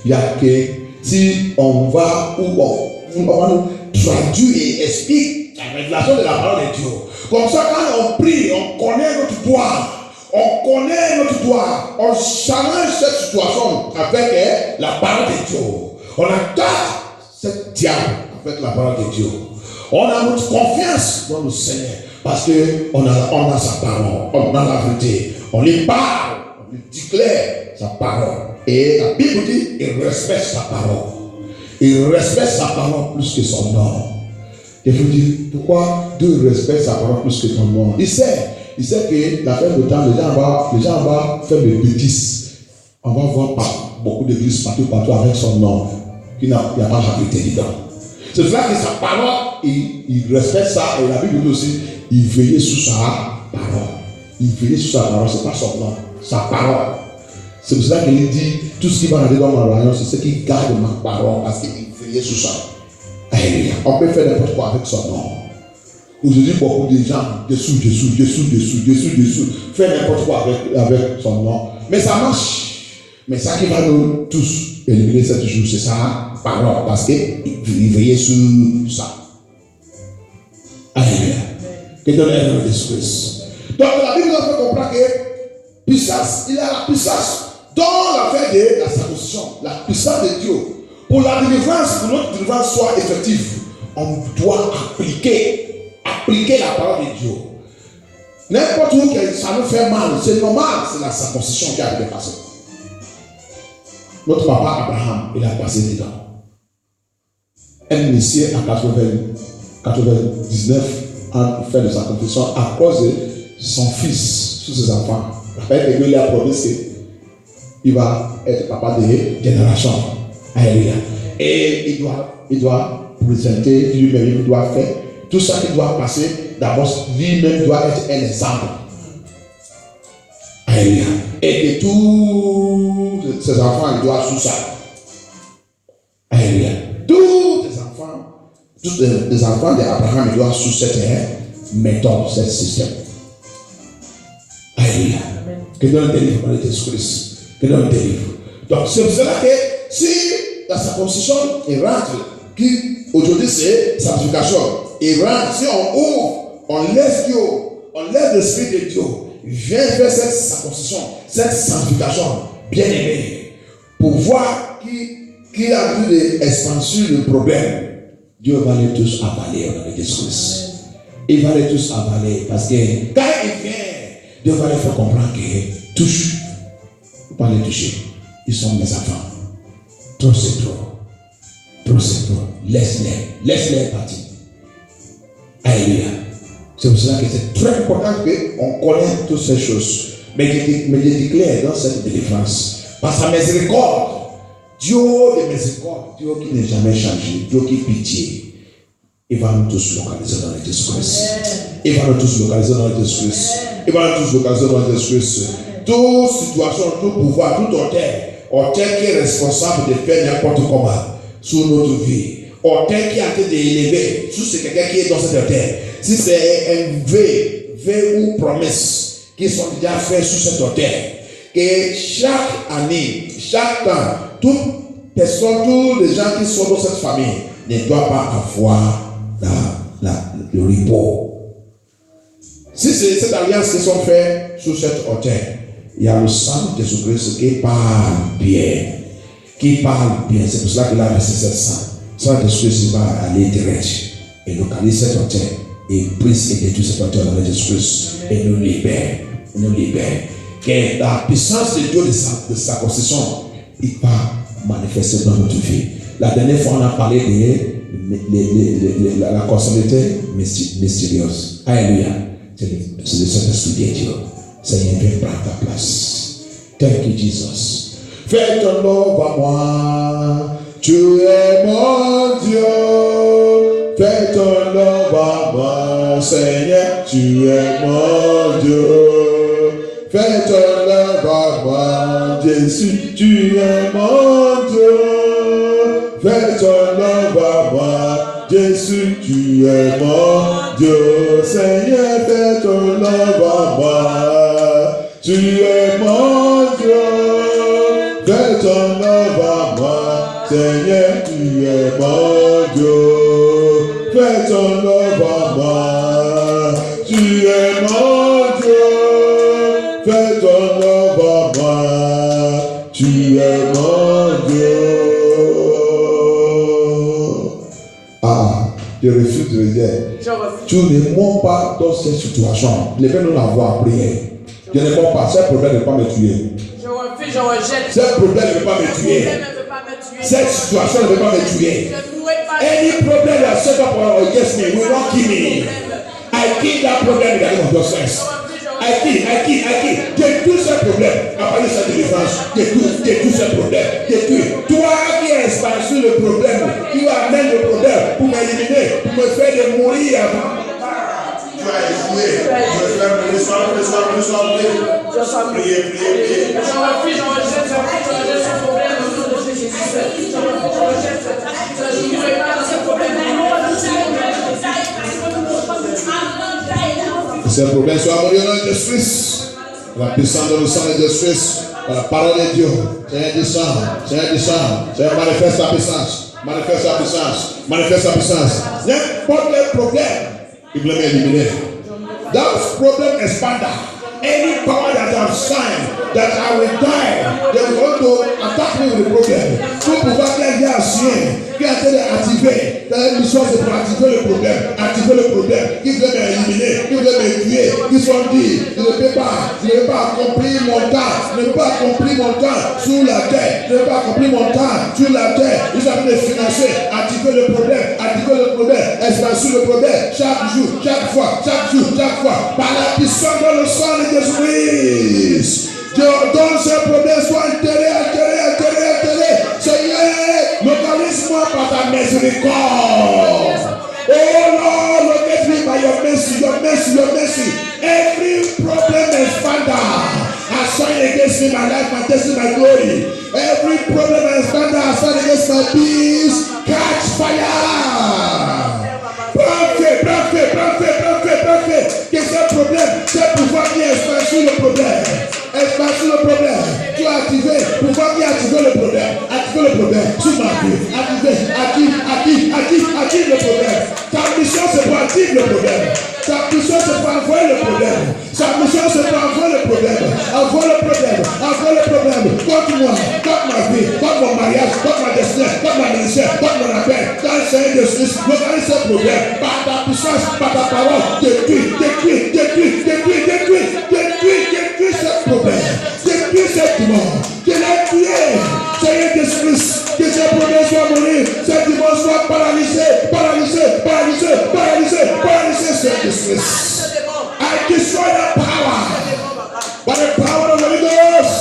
Il y a que si on va où on va nous traduire et explique la révélation de la parole de Dieu. Comme ça, quand on prie, on connaît notre droit. On challenge cette situation avec la parole de Dieu. On attaque cette diable avec la parole de Dieu. On a notre confiance dans le Seigneur parce qu'on a sa parole, on a la vérité. On lui parle, on lui déclare sa parole. Et la Bible dit, il respecte sa parole. Il respecte sa parole plus que son nom. Et vous dites, pourquoi Dieu respecte sa parole plus que son nom? Il sait que la fin de temps, les gens vont faire des bêtises. On va voir beaucoup d'églises partout avec son nom. Il n'y a pas la vérité dedans. C'est cela que sa parole, il respecte ça. Et la Bible dit aussi, il veillait sur sa parole. Il veillait sur sa parole, ce n'est pas son nom, sa parole. C'est pour cela qu'il dit, tout ce qui va rentrer dans ma royaume, c'est ce qui garde ma parole, parce qu'il veillait sur ça. Alléluia. On peut faire n'importe quoi avec son nom. Aujourd'hui, beaucoup de gens dessous, faire n'importe quoi avec son nom. Mais ça marche. Mais ça qui va nous tous éliminer cette jour, c'est sa parole, parce qu'il veillait sur ça. Alléluia. Que Dieu ait le Jésus-Christ. Donc la Bible nous fait comprendre que puissance, il y a la puissance dans l'affaire de la circoncision, la puissance de Dieu. Pour la délivrance, pour notre délivrance soit effective, on doit appliquer la parole de Dieu. N'importe où que ça nous fait mal, c'est normal, c'est la circoncision qui a été passée. Notre papa Abraham, il a passé dedans. Un monsieur en 99 a fait de sa confession à cause de son fils, tous ses enfants. Rappelez que Dieu lui a promis qu'il va être papa de génération. Alléluia. Et il doit présenter lui-même, il doit faire tout ça qu'il doit passer. D'abord, lui-même doit être un exemple. Alléluia. Et que tous ses enfants, ils doivent sous ça. Alléluia. Tous les enfants d'Abraham, ils doivent sous cette méthode, ce système. Alléluia. Que Dieu nous délivre par Jésus-Christ. Que Dieu nous délivre. Donc, c'est pour cela que si la circoncision est rentre, qui aujourd'hui c'est sanctification, et rentre, si on ouvre, on laisse Dieu, on laisse l'Esprit de Dieu, vient faire cette circoncision, cette sanctification, bien aimé, pour voir qui a vu l'expansion du problème. Dieu va les tous avaler avec Jésus-Christ. Il va les tous avaler parce que quand il vient, Dieu va les faire comprendre que touche, il ne faut pas les toucher. Ils sont mes enfants. Trop c'est trop. Trop c'est trop. Laisse-les partir. Alléluia. C'est pour cela que c'est très important qu'on connaisse toutes ces choses. Mais je déclare dans cette délivrance, par sa miséricorde, Dieu de miséricorde, Dieu qui n'est jamais changé, Dieu qui pitié, il va nous tous localiser dans Jésus-Christ. Il va nous tous localiser dans Jésus-Christ. Il va nous tous localiser dans Jésus-Christ. Toute situation, tout pouvoir, tout auteur qui est responsable de faire n'importe comment sur notre vie, auteur qui a été élevé, si c'est quelqu'un qui est dans cette terre, si c'est un vœu ou promesse qui sont déjà faits sur cette terre, que chaque année, chaque temps, toute personne, tous les gens qui sont dans cette famille ne doivent pas avoir le repos. Si c'est cette alliance qui sont faits sur cet autel, il y a le sang de Jésus-Christ qui parle bien. Qui parle bien. C'est pour cela que là, c'est ce sang. Sang de Jésus-Christ va aller direct et localise cet autel et brise et détruit cet autel dans Jésus-Christ et nous libère. Nous libère. Que la puissance de Dieu de sa concession, il va manifester dans notre vie. La dernière fois, on a parlé de la consolidité mystérieuse. Alléluia. C'est le Saint-Esprit de Dieu. Seigneur, viens prendre ta place. Thank you, Jesus. Fais ton love à moi. Tu es mon Dieu. Fais ton love à moi. Seigneur, tu es mon Dieu. Fais ton love à moi. Jésus, tu es mon Dieu. Fais ton love à moi. Jésus, tu es mon Dieu. Seigneur, fais ton love à moi. Tu es mon Dieu. Fais ton love à moi. Seigneur, tu es mon Dieu. Fais ton love à moi. Tu es mon Dieu. Fais ton love à moi. Tu es mon Dieu. Je refuse de le dire. Tu ne mens pas dans cette situation. Levez-nous la voix à prier. Je ne mens pas. Ce problème ne peut pas me tuer. Je refuse, je rejette. Ce problème ne peut pas me tuer. Cette situation ne peut pas me tuer. Any problem that set up against me will not kill me. I kill that problem in the name of Jesus. I kill. Détruis ce problème. Après cette délivrance, détruis ce problème. Détruis. Toi qui es expansé le problème, qui amène le problème pour m'éliminer, pour me faire mourir avant. Tu as essayé. Je vais faire prier. Je refuse, je rejette ce problème au nom de Jésus. Je rejette je ne vais pas dans ce problème. Ce problème soit aboli au nom de Jésus. La puissance de le sang de Jésus. Par la parole de Dieu. Seigneur descend. Seigneur manifeste sa puissance. Manifeste sa puissance. N'importe quel problème, il veut m'éliminer. That problem expander. Any power that have signed that I will die, they will want to attack me with the problem. Tout pouvoir qui a été assigné, qui a été activé, la mission c'est pour activer le problème, qui veut m'éliminer, qui veut me tuer, qui sont dit, je ne peux pas accomplir mon temps sur la terre, ils ont de financer, activer le problème, expanser le problème, chaque fois, par la puissance de le sang de Jésus-Christ. Dieu donne ce problème, soit enterré. Seigneur, localise-moi par ta miséricorde. Oh Lord, locate me by your mercy. Every problem is assigned against me, my life, my destiny, my glory. Every problem is assigned against my peace. Catch fire. Parfait. Que ce problème, ce pouvoir qui expanse le problème. Tu as activé, pouvoir qui active le problème. Sur ma vie, active le problème. Ta mission c'est pour activer le problème. Ta mission c'est pour envoyer le problème. Envoie le problème. Contre moi, contre ma vie, contre mon mariage, contre ma destinée, contre ma ministère, contre mon appel. Dans le Seigneur de Jésus, localise ce problème. Par ta puissance, par ta parole, détruis ce problème. Détruis cette mort. Je l'ai tué. Seigneur de Jésus, que ce problème soit mourir, cette dimension soit paralysée, Seigneur de Jésus. I destroy that power by the power of the Holy Ghost.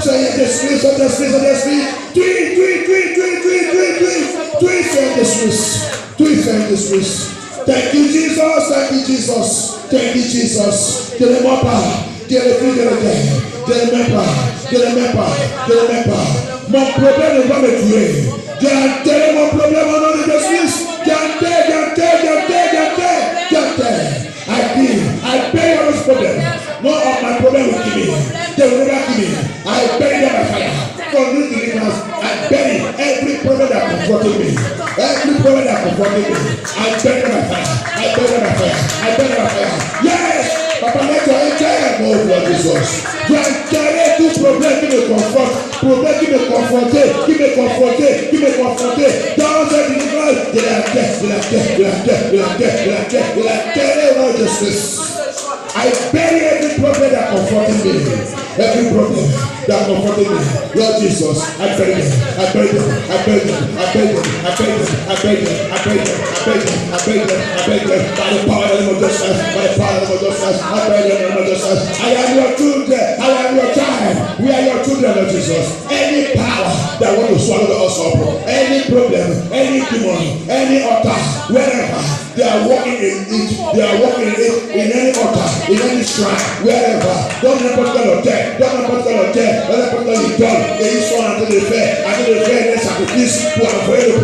Seigneur d'esprit, Seigneur d'esprit. Thank you, Jesus. Je ne vois pas. Je ne mets pas. Mon problème ne va me tuer. J'ai enterré mon problème au nom de Jésus. J'ai enterré. I bury all this problem. None of my problem will kill me. They will never kill me. I bury them by fire. From this deliverance, I bury every problem that confronted me. Every problem that confronted me, I burn them by fire. I burn them by fire. I burn them by fire. Yes! Papa, let your angel move, Lord Jesus. You are carrying two problems qui me confrontent. Problème qui me confrontait, qui me confrontait, qui me confrontait. Dans un univers de la terre, de la terre, de la terre, de la terre, de la terre, de la terre, Lord Jesus. I bury every problem that confronted me. Every problem that confronted me. Lord Jesus, I bury them. I bury them. I bury them. I bury them. I bury them. I bury them. I bury them. I bury them. I bury them. I bury them. By the power of the name of Jesus. By the power of the name of Jesus. I bury them in the name of Jesus. I am your children. I am your child. We are your children, Lord Jesus. Any power that want to swallow us up, any problem, any demon, any altar, wherever they are walking in it, they are walking in it, in any altar, in any shrine, wherever. Don't n'importe quel hôtel, don't n'importe quel hôtel, don't n'importe quel idole. Et ils sont en train de faire des sacrifices pour envoyer le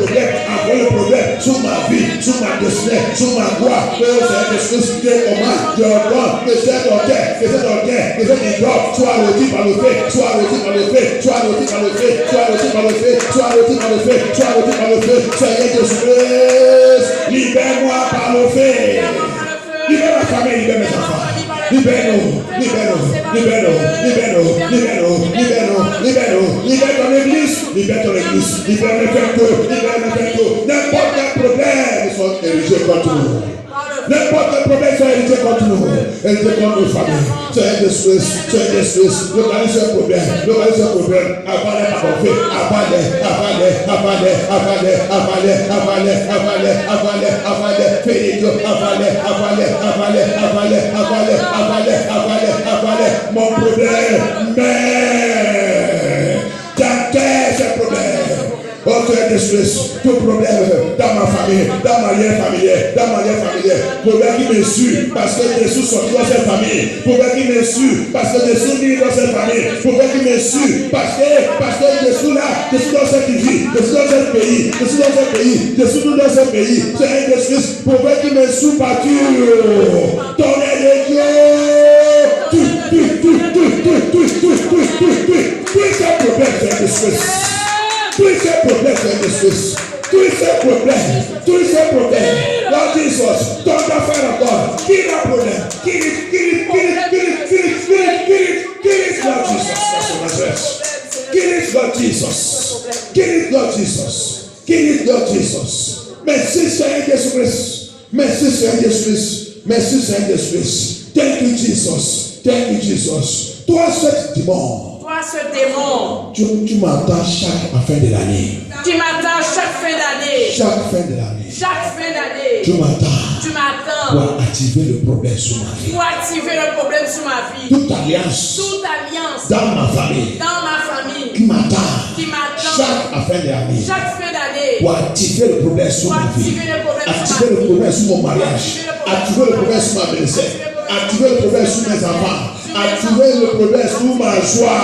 problème sur ma vie, sur ma destinée, sur ma gloire. Que c'est des choses qui commandent, je ordonne que cet hôtel, que cet idole soit rôti par le feu, soit rôti par le feu, soit rôti par le feu, soit rôti par le feu, soit rôti par le feu, soit rôti par le feu. Seigneur Jésus-Christ, libère-moi par le feu. Libère ma famille, libère mes enfants. Libère-nous, libère-nous, libère-nous, libère-nous, libère-nous, libère-nous, libère-nous, libère ton église, libère ton église, libère mes frères, n'importe quel problème, ils sont érigés contre nous. N'importe quel problème sont érigés contre nous, érigés contre nos familles. C'est des Suisses, localise un problème, avalez par le feu, avalez, Pénédio, avalez, mon problème, mais t'inquiète ce problème. Autre détresse, tout problème dans ma famille, dans ma lien familière, problème qui me suit parce que Jésus sortit dans cette famille, problème qui me suit parce que Jésus vit dans cette famille, problème qui me suit parce que Jésus là, Jésus dans cette vie, Jésus dans ce pays, Jésus dans ce pays, c'est un détresse, problème qui me suit partout, tonnerre de Dieu, tout ce problème c'est un détresse. Tous ces problèmes, c'est Jésus. Tous ces problèmes. Lord Jesus, don't affaire encore. Kill that problem. Kill it, Lord Jesus. Merci, Seigneur Jésus-Christ. Merci, Seigneur Jésus-Christ. Thank you, Jesus. Toi, ce démon. Tu m'attends chaque fin de l'année. Chaque fin de l'année. Tu m'attends. Pour activer le problème sur ma vie. Toute alliance. Dans ma famille. Qui m'attend. Chaque fin de l'année. Pour activer le problème sur ma vie. Activer le problème sur mon mariage. Activer le problème sur ma belle-sœur. Activer le problème sur mes enfants. Activer le problème sur ma joie.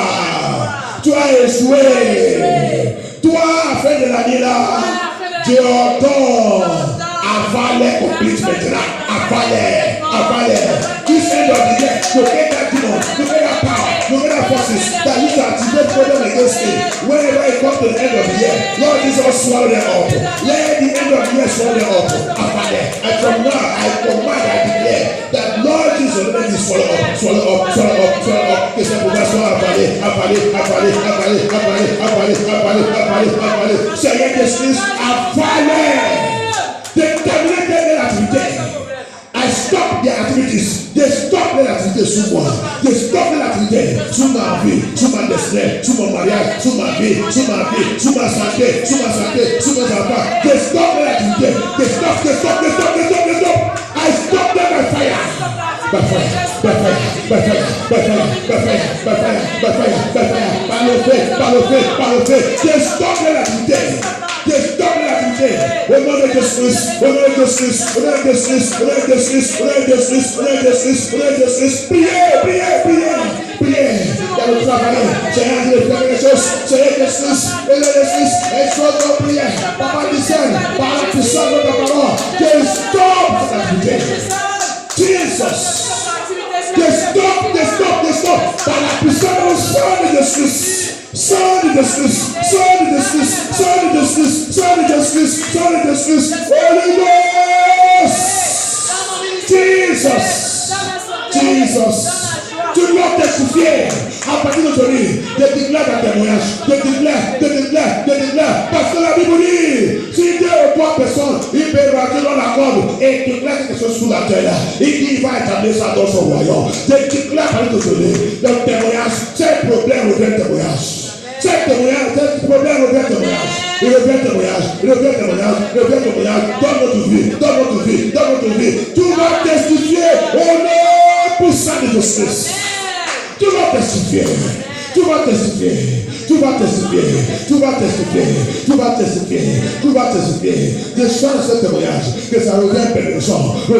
Tu as échoué. Toi, à la fin de l'année là, Dieu ordonne. Avalez complète maintenant. Avalez. This end of the year, to get that demon, to get that power, to get that forces that used to activate problem against me. Whenever it comes to the end of the year, Lord Jesus, swallow them up. Let the end of the year swallow them up. Avalez. And from now, I command, I declare that Lord Jesus, let me swallow up. Que ce pouvoir soit avalé. Seigneur Jésus, avalez. Terminez l'activité. I stop their activities. They stop their activities sur moi. They stop their activities sur ma vie, sur ma destinée, sur mon mariage, sur ma vie, sur ma santé, sur mes enfants. They stop their activities. They stop. I stop them by fire. By le feu. They stop their activities. Au nom de Jésus, priez. Dans le travail, Seigneur, de faire les choses. Seigneur Jésus, exauce nos prières. Papa, discerne par la puissance de ta parole. Que stop cette activité. Jesus. They stop. Par la puissance du sang de Jésus. Sound the disgrace. Sound the disgrace. Sound the disgrace. Sound the disgrace. Sound the disgrace. Holy Ghost. Jesus. Jesus. Tu dois testifier à partir d'aujourd'hui. Je déclare ta témoignage. Je déclare. Parce que la Bible dit, si 2 ou 3 personnes, il peut rentrer dans la corde et déclare quelque chose sous la terre. Il dit, il va établir ça dans son royaume. Je déclare à partir d'aujourd'hui. Le témoignage, c'est le problème au témoignage. C'est témoignage, c'est le problème au témoignage. Il revient témoignage. Donne notre vie. Tu vas testifier au nom puissant de justice. Tu vas testifier. Je chante ce témoignage. Que ça revienne bénédiction. Tu ne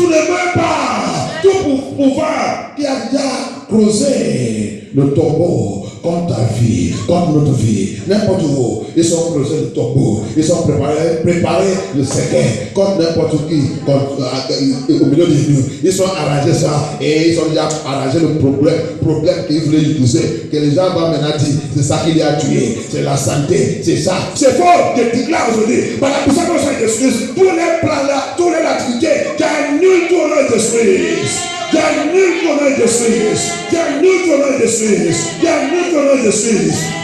veux pas tout pouvoir qui a déjà creusé le tombeau contre ta vie, contre notre vie, n'importe où. Ils sont creusés le tombeau, ils sont préparés le séquin contre n'importe qui, au milieu de nous. Ils sont arrangés ça et ils ont déjà arrangé le problème qu'ils voulaient utiliser. Que les gens vont maintenant dire, c'est ça qui les a tués, c'est la santé, c'est ça. C'est faux, je déclare aujourd'hui. Par la puissance de Saint Esprit, tous les plans là, toutes les activités, j'annule tout le Esprit.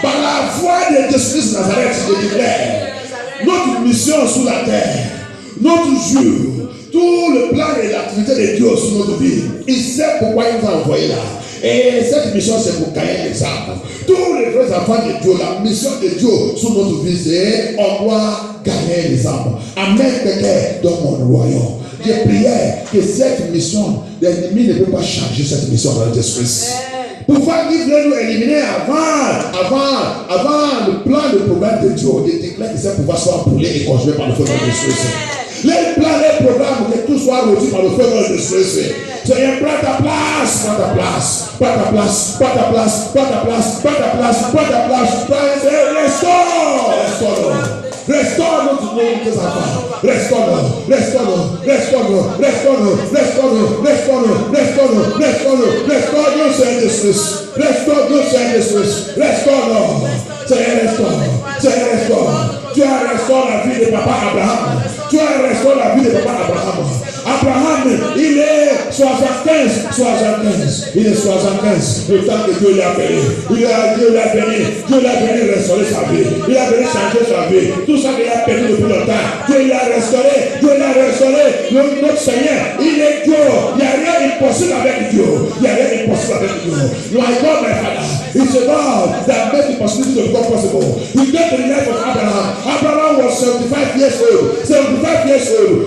Par la voix de Jésus Nazareth, je déclare notre mission sous la terre, notre jour, tout le plan et l'activité de Dieu sur notre vie. Il sait pourquoi il nous a envoyé là. Et cette mission, c'est pour gagner les âmes. Tous les vrais enfants de Dieu, la mission de Dieu sur notre vie, c'est on doit gagner les âmes. Amen, quelqu'un dans mon royaume. Je priais que cette mission, l'ennemi ne peut pas changer cette mission dans notre esprit. Pouvoir qu'il voulait nous éliminer avant le plan, le programme de Dieu, je déclare que ce pouvoir soit brûlé et consumé par le feu de l'esprit. Les plans, les programmes, que tout soit reçu par le feu de l'esprit. Seigneur, prends ta place. Restaure notre enfants. Restaure-nous. Restaure-nous, Saint-Esprit. Restaure-nous. Tu as restauré la vie de papa Abraham. Abraham, il est 75. Il est 75. Le temps que Dieu l'a béni. Dieu l'a béni restaurer sa vie. Il a béni changer sa vie. Tout ça qu'il a perdu depuis longtemps. Dieu l'a restauré. Notre Seigneur, il est Dieu. Il n'y a rien d'impossible avec Dieu. My God, my Father, it's a God that made the possibility to become possible. We get the life of Abraham. Abraham was 75 years old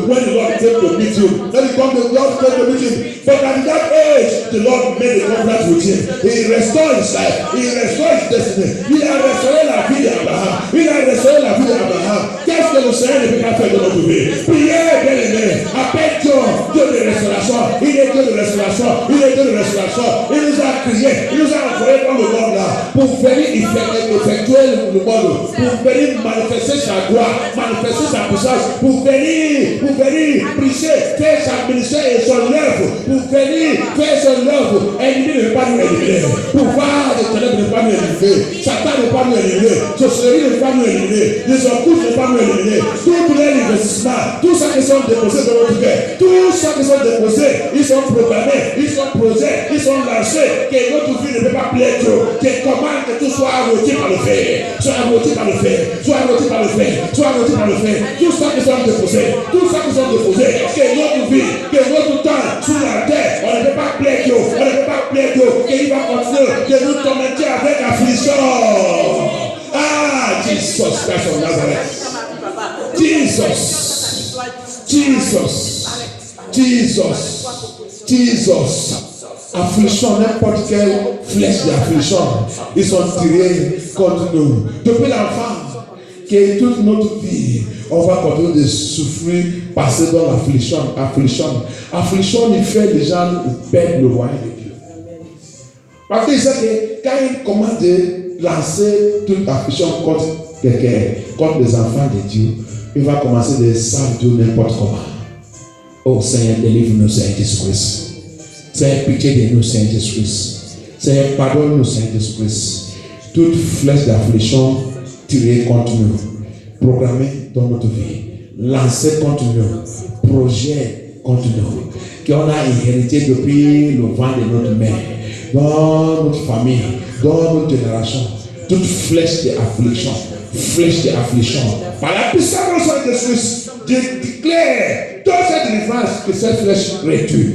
when the Lord came to meet him. Then the Lord came to meet him. But at that age, the Lord made a covenant with him. He restored his life. He restored his destiny. Il a restauré la vie d'Abraham. Qu'est-ce que le Seigneur ne peut pas faire de notre vie? Priez, bien-aimé. Appelle Dieu de restauration. Il est Dieu de restauration. Il nous a crié. Il nous a envoyé dans le monde là pour venir effectuer le monde. Pour venir manifester sa gloire, manifester sa puissance. Pour venir prêcher, faire sa ministère et son œuvre. Pour venir faire son œuvre. Ennemi ne veut pas nous éliminer. Pouvoir de ténèbres ne veut pas nous éliminer. Satan ne veut pas nous éliminer. Sorcellerie ne veut pas nous éliminer. Les occultes ne veulent pas nous éliminer. Tous les investissements, tout ça qui sont déposés dans notre cœur, tout ça qui sont déposés, ils sont programmés, ils sont posés, ils sont lancés, que notre vie ne peut pas plaire Dieu. Que commande que tout soit arrêté par le feu. Tout ça qui sont déposés, que notre vie, que notre temps sur la terre, on ne peut pas plaire Dieu, qu'il va continuer de nous tormenter avec affliction. Ah, Jesus Christ of Nazareth. Jesus. Affliction, n'importe quelle flèche d'affliction, ils sont tirés contre nous. Depuis l'enfant, que toute notre vie, on va continuer de souffrir, passer dans l'affliction. Affliction, il fait les gens perdre le royaume de Dieu. Parce qu'il sait que quand il commence de lancer toute affliction contre quelqu'un, contre les enfants de Dieu, il va commencer de servir Dieu n'importe comment. Oh Seigneur, délivre-nous, Seigneur Jésus-Christ. Seigneur, pitié de nous, Seigneur Jésus-Christ. Seigneur, pardonne-nous, Seigneur Jésus-Christ. Toute flèche d'affliction tirée contre nous, programmée dans notre vie, lancée contre nous, projet contre nous, qu'on a hérité depuis le vent de notre mère, dans notre famille, dans notre génération, toute flèche d'affliction, par la puissance de Jésus, je déclare dans cette délivrance que cette flèche retue.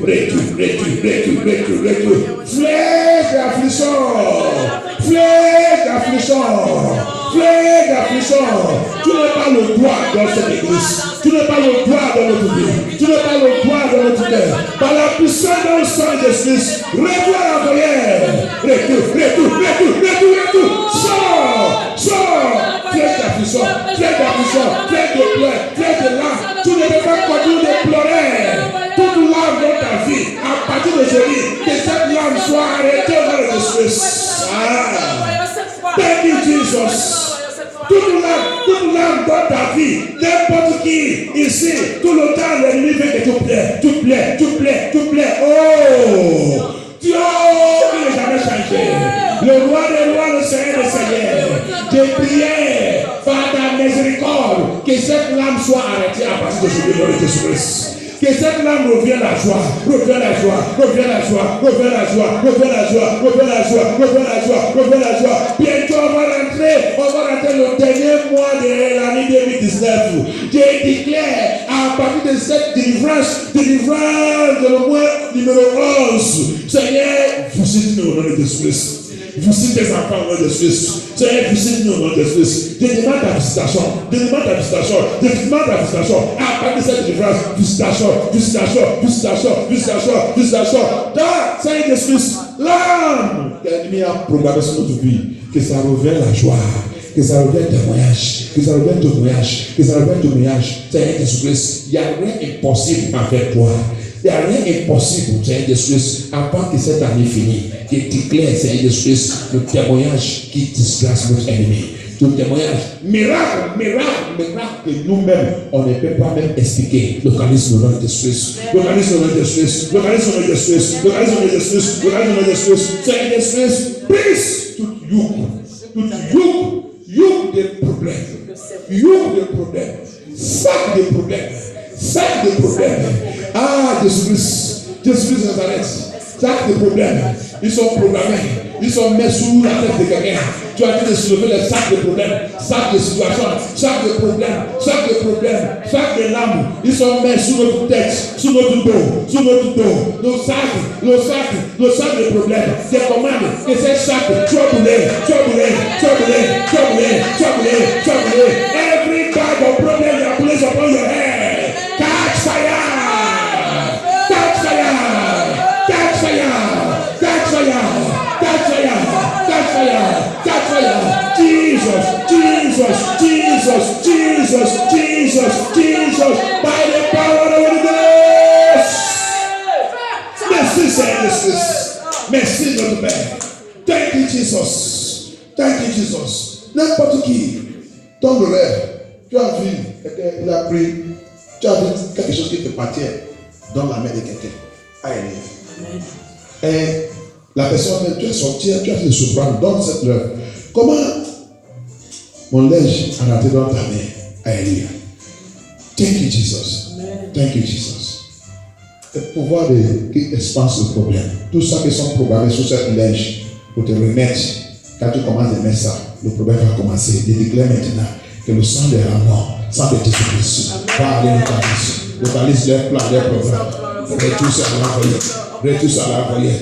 Flèche d'affliction, tu n'as pas le droit dans cette église, tu n'as pas le droit dans notre vie, tu n'as pas le droit dans notre cœur. Par la puissance dans le sang de Jésus, retire la barrière, retire, sors, flèche d'affliction, flèche de pleurs, flèche de larmes. Tu ne peux pas continuer de pleurer. Toute larme dans ta vie, à partir d'aujourd'hui, que cette larme soit arrêtée dans le Jésus. Thank you, Jesus. Toute larme dans ta vie, n'importe qui ici, tout le temps, l'ennemi veut que tu plais. Oh, Dieu qui n'est jamais changé. Le roi des rois, le Seigneur des seigneurs. Je priais par ta miséricorde que cette larme soit arrêtée à partir d'aujourd'hui dans le Jésus-Christ. Que cette larme revienne la joie. Bientôt on va rentrer le dernier mois de l'année 2019. Je déclare à partir de cette délivrance de le mois numéro 11. Seigneur, visite-nous au nom de Jésus-Christ. Visite tes enfants au nom de Jésus. Seigneur, visite-nous au nom de Jésus. Je demande ta visitation. À partir de cette délivrance, visitation. Dans Seigneur Jésus, l'âme que l'ennemi a programmé sur notre vie, que ça revienne la joie, que ça revienne témoignage, Seigneur Jésus-Christ, il n'y a rien impossible avec toi. Il n'y a rien impossible, Seigneur Jésus-Christ, avant que cette année finisse. Que déclare, Seigneur Jésus-Christ, le témoignage qui disgrace notre ennemi. Le témoignage, miracle que nous-mêmes, on ne peut pas même expliquer. Localise le nom de Jésus. Seigneur Jésus, brise tout yoke des problèmes, sac de problèmes. Ah, Jésus-Christ de Nazareth, sac de problèmes, ils sont programmés, ils sont mis sous la tête de quelqu'un. Tu as dit de soulever les sacs de problèmes, sacs de situations, sacs de problèmes, sacs de larmes. Ils sont mis sous notre tête, sous notre dos, nos sacs de problèmes. Je commande que ces sacs soient brûlés. Every bag of problem you are placed upon your head, catch fire. Jesus, by the power of the Holy Ghost. Merci, Seigneur Jésus. Merci, notre Père. Thank you, Jesus. N'importe qui, dans le rêve, tu as vu quelqu'un, il a pris, tu as vu quelque chose qui te partit dans la main de quelqu'un. Amen. Et la personne, tu as sorti, tu as fait le surprendre dans cette rêve. Comment mon linge a rentré dans ta main? Alléluia. Thank you, Jesus. Le pouvoir qui expanse le problème. Tout ça qui sont programmés sur cette linge pour te remettre. Quand tu commences à mettre ça, le problème va commencer. Je déclare maintenant que le sang de l'amour, sang de Jésus-Christ, va aller localise leur plan, leur programme. Retouche à l'envoyer.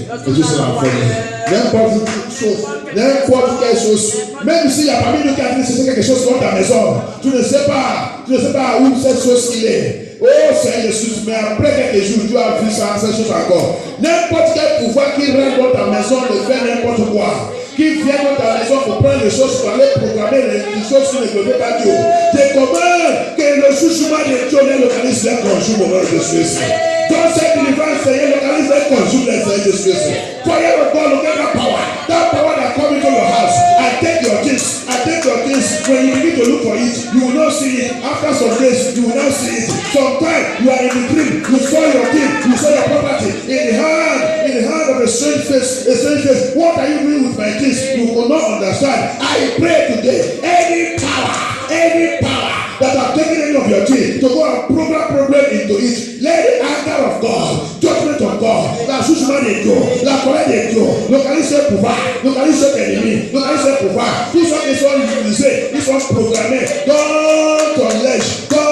N'importe quelle chose, même s'il y a parmi nous qui a dit c'est quelque chose dans ta maison, tu ne sais pas où cette chose il est. Oh Seigneur Jésus, mais après quelques jours, tu as vu ça, cette chose encore. N'importe quel pouvoir qui rentre dans ta maison de faire n'importe quoi, qui vient dans ta maison pour prendre les choses, pour aller programmer les choses qui ne glorifient pas Dieu. Je commande que le jugement de Dieu ne localise les conjoints au nom de Jésus. Dans cette délivrance, Seigneur, localise les conjoints de Jésus. Fire of God, look at that power that comes into your house. I take your things. When you begin to look for it, you will not see it. After some days, you will not see it. Sometimes you are in the dream, you saw your thing, you saw your property in the hand strange face. What are you doing with my kids? You will not understand. I pray today, any power that have taken any of your children to go and program problem into it, let the anger of God, judgment of God, la jugement de Dieu, la colère de Dieu, localiser pouvoir, localiser l'ennemi, localiser pouvoir, tout ça qui sont utilisés, ils sont programmés dans ton lèche, dans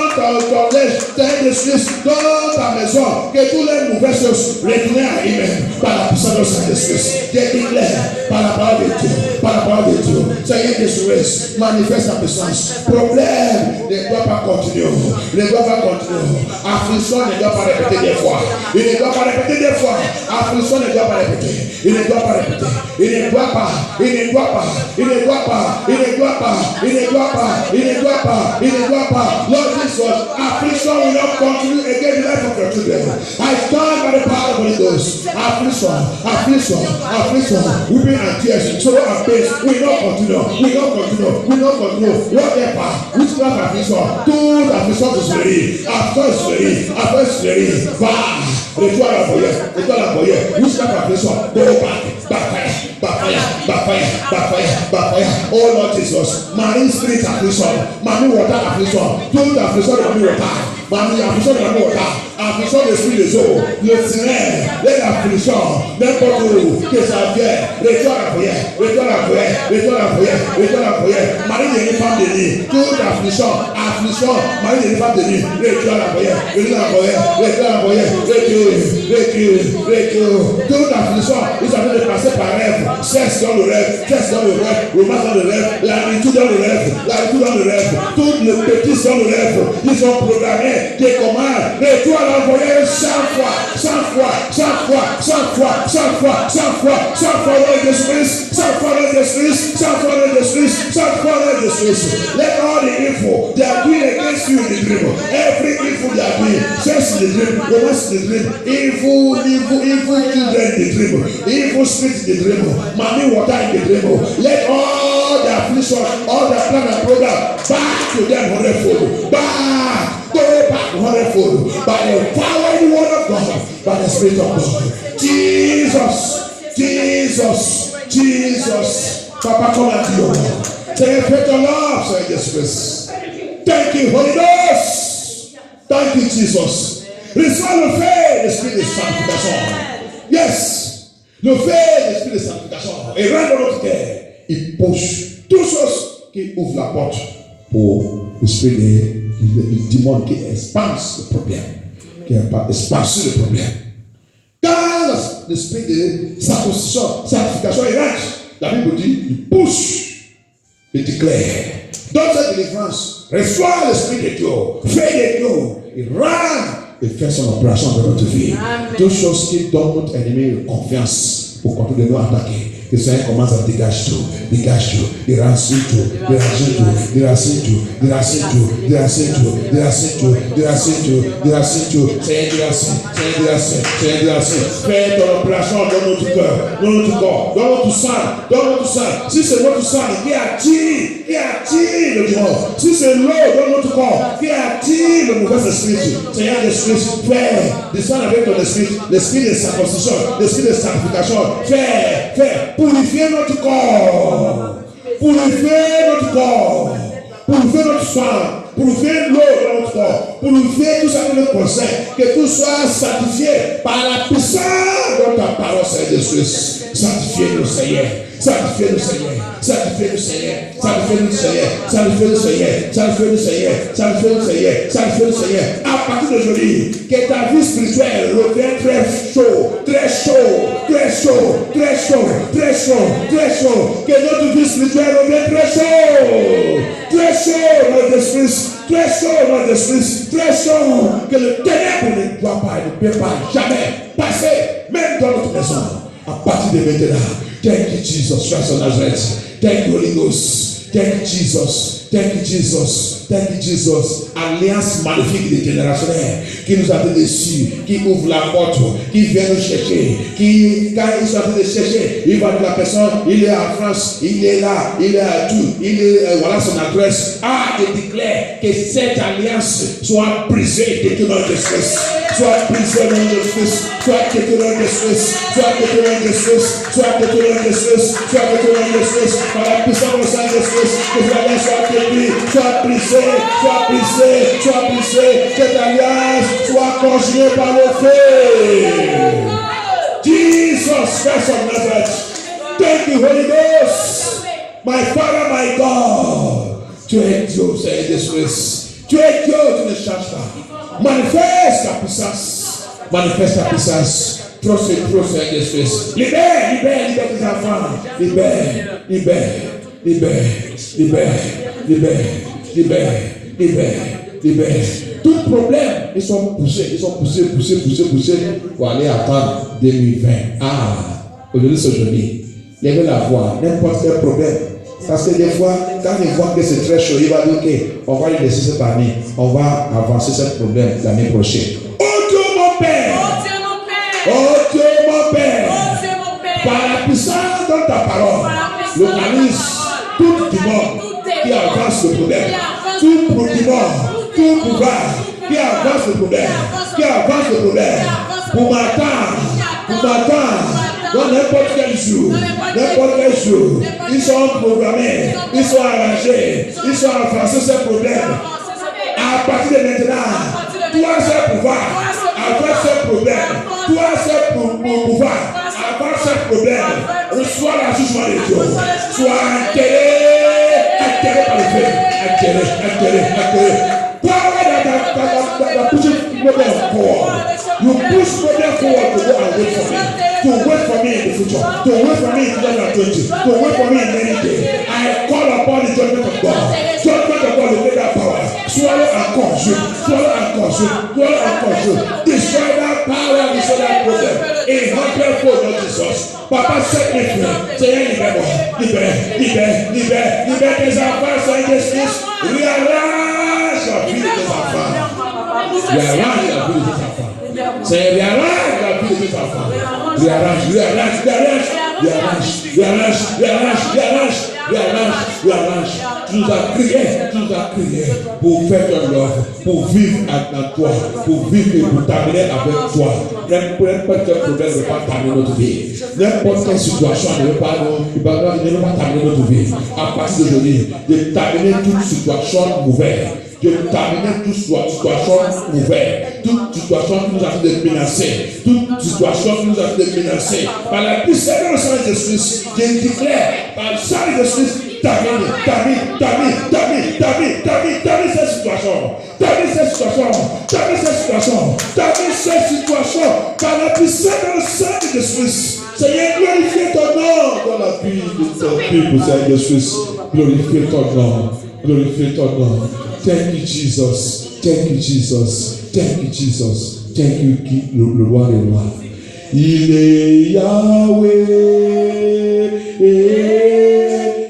de Suisse, dans ta maison, que tous les mauvaises choses retournent à eux-mêmes par la puissance de Saint-Esprit. Déclare par la parole de Dieu, par la parole de Dieu. Seigneur Jésus, manifeste ta puissance. Problème ne doit pas continuer. Ne doit pas continuer. Affliction ne doit pas répéter des fois. Il ne doit pas répéter des fois. Affliction ne doit pas répéter. Il ne doit pas répéter. Il ne doit pas. Il ne doit pas. Il ne doit pas. Il ne doit pas. Il ne doit pas. Il ne doit pas. Il ne doit pas. Lord Jesus, affliction will not continue again the life of your children. I stand by the power of the Holy Ghost. Affliction, weeping and tears, sorrow and pain will not continue. Whatever, which kind of affliction, tout affliction is ready. Affliction is ready. Bah, retourne à la boyer. Which kind of affliction, go backfire. Oh Lord Jesus, marine spirit affliction, marine water affliction, tout affliction de marine water. Mamie, affliction de marine water, affliction de l'esprit des eaux, le sirène, les afflictions, n'importe où, que ça vienne, retourne à la prière. Marie n'est pas de nuit, toute affliction, Marie n'est pas de nuit, retourne à la prière. Toute affliction, ils sont de passer par rêve, sexe dans le rêve, romance dans le rêve, la nuit dans le rêve, toutes les petits dans le rêve, ils sont programmés. Des commandes, et toi l'envoyer 100 fois, Let all the evil they are doing against you in the dream, every evil they are doing, sex in the dream, romance in the dream, evil children in the dream, evil spirit in the dream, mommy water in the dream, let all the affliction, all the plan and program back to them hundredfold, go back hundredfold by the power in the word of God, by the Spirit of God. Jesus. Papa, come and do your work. Say, pray your love, say Jesus. Thank you, Holy Ghost. Thank you, Jesus. Reçois le fait, l'esprit de sanctification. Yes. Le fait, l'esprit de sanctification. Et rentre dans notre cœur. Il push toutes choses qui ouvrent la porte pour l'esprit du démon qui expanse le problème. Qui expanse le problème. Quand l'esprit de sanctification rentre, la Bible dit, il push, il déclare. Dans cette délivrance, reçois l'esprit de Dieu, fait de Dieu, il rentre et fait son opération dans notre vie. Toutes choses qui donnent notre ennemi confiance pour continuer de nous attaquer. Que le Seigneur commence à dégager tout, déracine tout, Seigneur, fais ton opération dans notre cœur, dans notre corps, dans notre sang. Si c'est notre sang qui attire le dimanche, si c'est l'eau dans notre corps qui attire le mauvais esprit, Seigneur Jésus, fais descendre avec ton esprit, l'esprit de circoncision, l'esprit de sanctification, fais purifier notre corps, purifier notre sang, purifier l'eau dans notre corps, purifier tout ça qui nous concerne, que tout soit sanctifié par la puissance de ta parole, Seigneur Jésus. Sanctifiez-nous, Seigneur. Sanctifiez-nous, Seigneur. À partir d'aujourd'hui, que ta vie spirituelle revienne très chaud. Que notre vie spirituelle revienne très chaud. Que le ténèbre ne doit pas et ne peut pas jamais passer, même dans notre maison. À partir de maintenant, thank you, Jesus, Christ of Nazareth. Thank you, Holy Ghost. Thank you, Jesus. Thank you, Jesus. Thank you, Jesus. Alliance magnifique des générationnels qui nous a été déçus, qui ouvre la porte, qui vient nous chercher, qui, quand ils sont en train de chercher, il va dire la personne, il est en France, il est là, il est à tout, il est, voilà son adresse. Ah, je déclare que cette alliance soit brisée de tout notre espèce. Soit brisée de notre espèce, soit de tout notre espèce, soit de tout notre espèce, soit de tout notre espèce, soit de tout notre espèce, par la puissance de Saint-Esprit, que cette alliance soit détruite, soit brisée, soit brisée, soit brisée, cette alliance soit congelée par le feu. Jesus Christ of Nazareth, thank you, Holy Ghost, my Father, my God. Tu es Dieu, Saint-Esprit. Tu es Dieu, tu ne changes pas. Manifeste ta puissance. Manifeste ta puissance. Trop Saint-Esprit. Libère tes enfants. Libère. Tout problème, ils sont poussés pour aller attendre 2020. Ah, aujourd'hui c'est aujourd'hui. Lèvez la voix, n'importe quel problème. Parce que des fois, quand ils voient que c'est très chaud, il va dire ok, on va le laisser cette année, on va avancer ce problème l'année prochaine. Oh Dieu mon Père! Oh Dieu mon Père! Par la puissance de ta parole, localise tout monde qui avance le problème. Tout monde, tout pouvoir qui avance le problème. Pour m'attendre. Dans n'importe quel jour, ils sont programmés, ils sont arrangés, ils sont avancés ce problème. À partir de maintenant, toi c'est pouvoir, avoir ce problème, toi c'est pouvoir, avoir ce problème, reçois la jugement de Dieu, sois atterré par le feu, atterré. Power that pushes problem forward. You push problem forward to go and wait for me. To wait for me in the future. To wait for me in 2020. To wait for me in many days. I call upon the judgment of God. Judgment of God will make that power. Swallow and consume. Destroy that power, destroy that problem. In 100-fold of Jesus. Papa set me free. Seigneur, libère tes enfants, Saint-Esprit. Réarrange la vie de tes enfants. Réarrange la vie de tes enfants. Seigneur, réarrange la vie de tes enfants. Réarrange. Tu nous as crié pour faire ton œuvre, pour vivre avec toi, pour vivre et pour terminer avec toi. N'importe quel problème ne va pas terminer notre vie. N'importe quelle situation ne va pas terminer notre vie. À partir d'aujourd'hui, de terminer toute situation mauvaise. De terminer toute situation ouverte, toute situation qui nous a fait de menacer, toute situation qui nous a fait de menacer. Par la puissance de Saint-Esprit, je déclare, par le Saint-Esprit, termine cette situation, par la puissance de Saint-Esprit. Seigneur, glorifie ton nom dans la vie de ton peuple, Saint-Esprit. Glorifie ton nom. Thank you, Jesus. Thank you, le roi des rois. Il est Yahweh.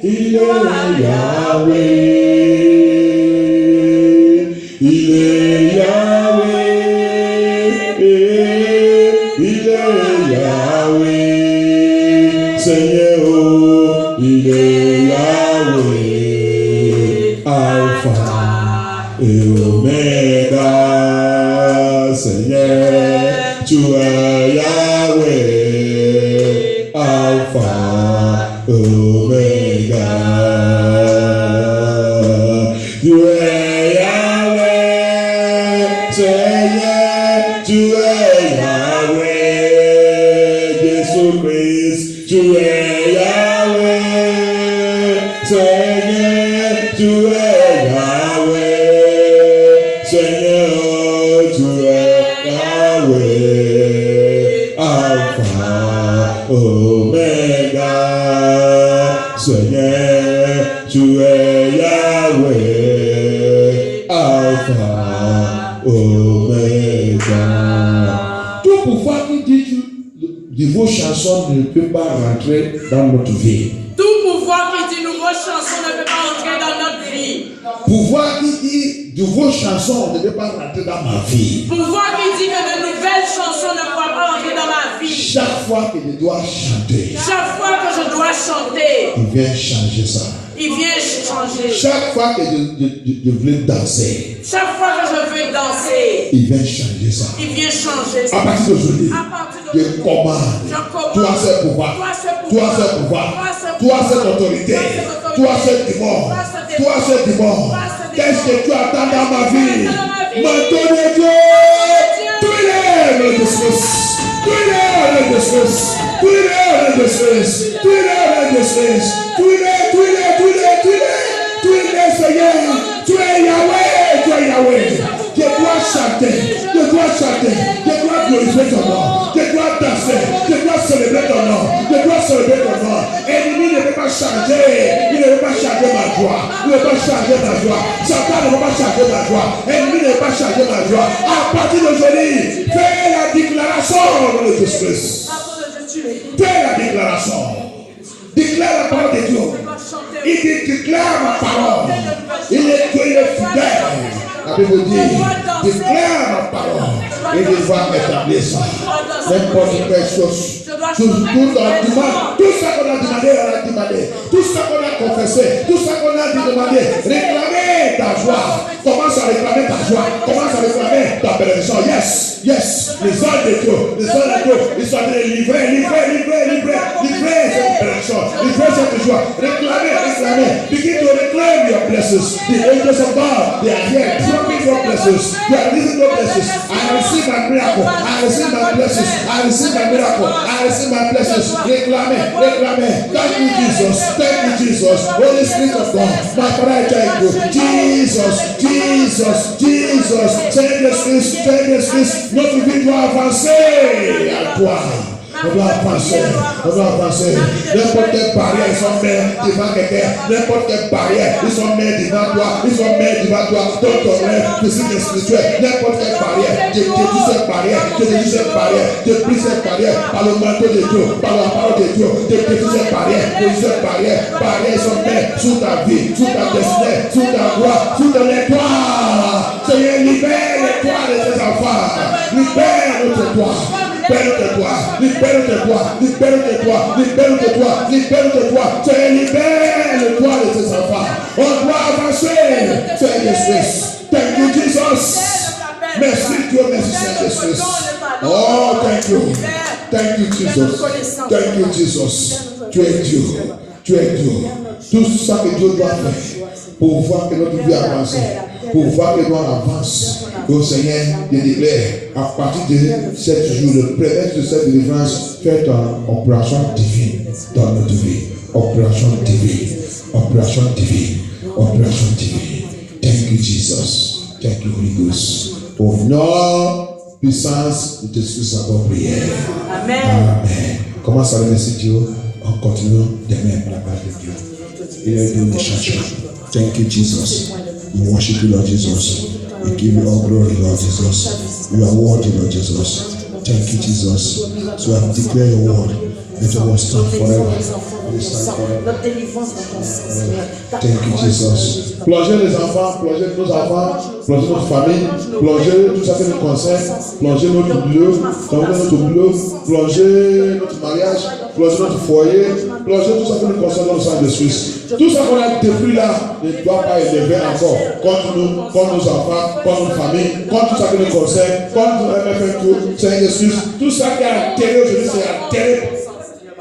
Il est Yahweh. Il est Yahweh. Il est Yahweh. Seigneur, oh, il est Yahweh. Alpha et Omega, Seigneur, tu es Yahweh, Alpha, Omega. Tu es Yahweh, Seigneur, tu es Yahweh, Jésus-Christ, tu es Yahweh, Seigneur, tu es Yahweh. Seigneur, tu es Yahweh, Alpha, Omega. Seigneur, tu es Yahweh, Alpha, Omega. Tout pouvoir qui dit de vos chansons ne peut pas rentrer dans notre vie. Tout pouvoir qui dit vos chansons ne peut pas rentrer dans notre vie. Pouvoir qui dit de vos chansons ne devait pas rentrer dans ma vie. Pouvoir qui dit que de nouvelles chansons ne pourront pas entrer dans ma vie. Chaque fois que je dois chanter, Chaque fois que je dois chanter, il vient changer ça. il vient changer. Chaque fois que je voulais danser, Chaque fois que je veux danser, il vient changer ça. il vient changer. À partir d'aujourd'hui, À partir je d'aujourd'hui, commande. je commande. Toi, ce pouvoir. Toi, ce pouvoir. Toi, cette autorité. Toi, ce démon. Toi, ce démon. Qu'est-ce que tu attends dans ma vie? Maintenant, Dieu, tous les disgrace. Tous les disgrace. Tous les disgrace. Tous les disgrace. Tous les Seigneur. Tu es Yahweh. Tu es Yahweh. Je dois chanter. Je dois chanter. Je dois glorifier ton nom. Je dois danser. Je dois célébrer ton nom. Je dois célébrer ton nom. Ennemi ne peut pas changer. Il ne peut pas changer ma joie. Il ne peut pas changer ma joie. Satan ne peut pas changer ma joie. Ennemi ne peut pas changer ma joie. À partir d'aujourd'hui, fais la déclaration dans le Jésus-Christ. Fais la déclaration. Déclare la parole de Dieu. Il déclare ma parole. Il est fidèle. La Bible dit, déclare ma parole et il va établir ça. N'importe quelle chose. Tout ça qu'on a demandé, on a demandé. Tout ça qu'on a confessé, tout ça qu'on a demandé. Réclamer ta joie. Commence à réclamer ta joie. Commence à réclamer ta bénédiction. Yes, yes. Les hommes de Dieu, ils sont livrés cette bénédiction. Livrer cette joie. Réclamer. Begin to reclaim your blessings. The angels of God, they are here. Dropping your blessings. They are releasing your blessings. I receive my miracle. I receive my blessings. I receive my miracle. I receive my blessings. Réclamer. Thank you, Jesus. Thank you, Jesus. Holy Spirit of God. My Father, I thank you. Jesus. Seigneur Christ, notre vie doit avancer à toi. On doit avancer. N'importe quelle barrière, ils sont mis devant quelqu'un. N'importe quelle barrière, ils sont mis devant toi. Dans ton rêve, physique et spirituel. N'importe quelle barrière, je détruis cette barrière. Je brise cette barrière par le manteau de Dieu, par la parole de Dieu. Je détruis cette barrière. Barrières sont mises sous ta vie, sous ta destinée, sous ta gloire, sous ton étoile. Seigneur, libère l'étoile de tes enfants. Libère notre étoile. Libère-toi. Seigneur, libère le toit de tes enfants. On doit avancer. Seigneur Jésus. Thank you, Jesus. Merci Dieu, merci Seigneur Jésus. Oh, thank you, Jesus. Tu es Dieu. Tout ça que Dieu doit faire pour voir que notre vie avance, pour voir que nous avance. Au Seigneur, je déclare, à partir de 7 jours, le prétexte de cette délivrance, faites une opération divine dans notre vie. Opération divine. Thank you, Jesus. Thank you, Holy Ghost. Au nom, puissance de Jésus, à votre prière. Amen. Commence à remercier Dieu. On continue demain par la grâce de Dieu. Il est Dieu de chacun. Thank you, Jesus. We worship you, Lord Jesus. We give you all glory, Lord Jesus. You are worthy, Lord Jesus. Thank you, Jesus. So I have declared your word. Let your word stand forever. Thank you, Jesus. Plongez les enfants, plongez nos enfants, plongez notre famille, plongez tout ça qui nous concerne, plongez notre bleu, plongez notre mariage, plongez notre foyer, plongez tout ça qui nous concerne dans le sang de Suisse. Tout ça qu'on a détruit là ne doit pas élever encore contre nous, contre nos enfants, contre notre famille, contre tout ça qui nous concerne, contre notre MFM, Seigneur Jésus. Tout ça qui a atterré aujourd'hui, c'est atterré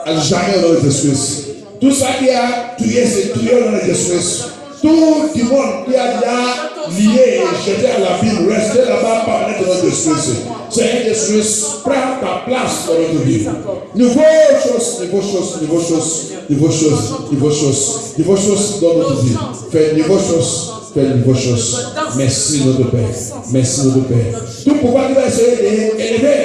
à jamais au nom de Jésus. Tout ça qui a tué, c'est tué au nom de Jésus. Tout le monde qui a déjà lié, jeté à la Bible, resté là-bas, parler de notre Jésus. Seigneur Jésus, prends ta place dans notre vie. Nouveau chose dans notre vie. Fais nouveau chose. Merci notre Père. Tout pouvoir qui va essayer d'élever,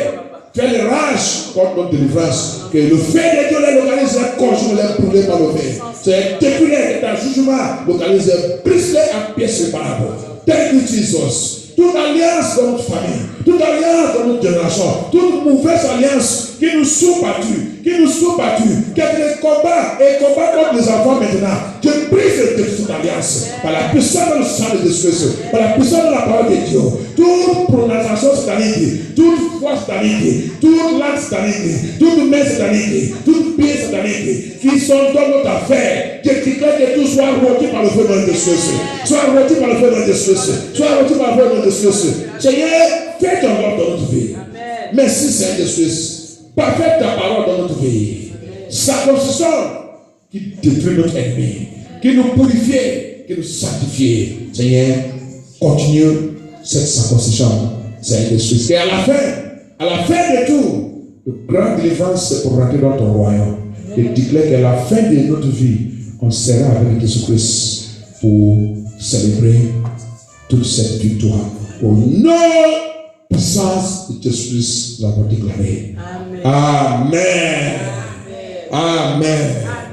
faire les rages contre notre délivrance. Que le fait de Dieu les localise, conjoint les brûler par le fait. C'est depuis un jugement localisé, brise-les en pièces séparables. Thank you, Jesus. Toute alliance dans notre famille, toute alliance dans notre génération, toute mauvaise alliance qui nous sont battus, que les combats contre les enfants maintenant, je Je brise de toute alliance par la puissance de le sang de Jésus, par la puissance de la parole de Dieu. Toute prononciation satanique, toute voix satanique, toute langue satanique, toute main satanique, toute pied satanique qui sont dans notre affaire, je déclare que tout soit rôti par le feu de Jésus. Soit rôti par le feu de Jésus. Soit rôti par le feu de Jésus. Seigneur, fais ton œuvre dans notre vie. Merci Seigneur Jésus. Parfait ta parole dans notre vie. Circoncision qui détruit notre ennemi, qui nous purifie, qui nous sanctifie. Seigneur, continue cette circoncision, Seigneur Jésus. Et à la fin de tout, le grand délivrance c'est pour rentrer dans ton royaume. Et déclare qu'à la fin de notre vie, on sera avec Jésus-Christ pour célébrer toute cette victoire. Au nom puissance de Jésus-Christ, nous l'avons déclaré. Amen. Amen. Amen.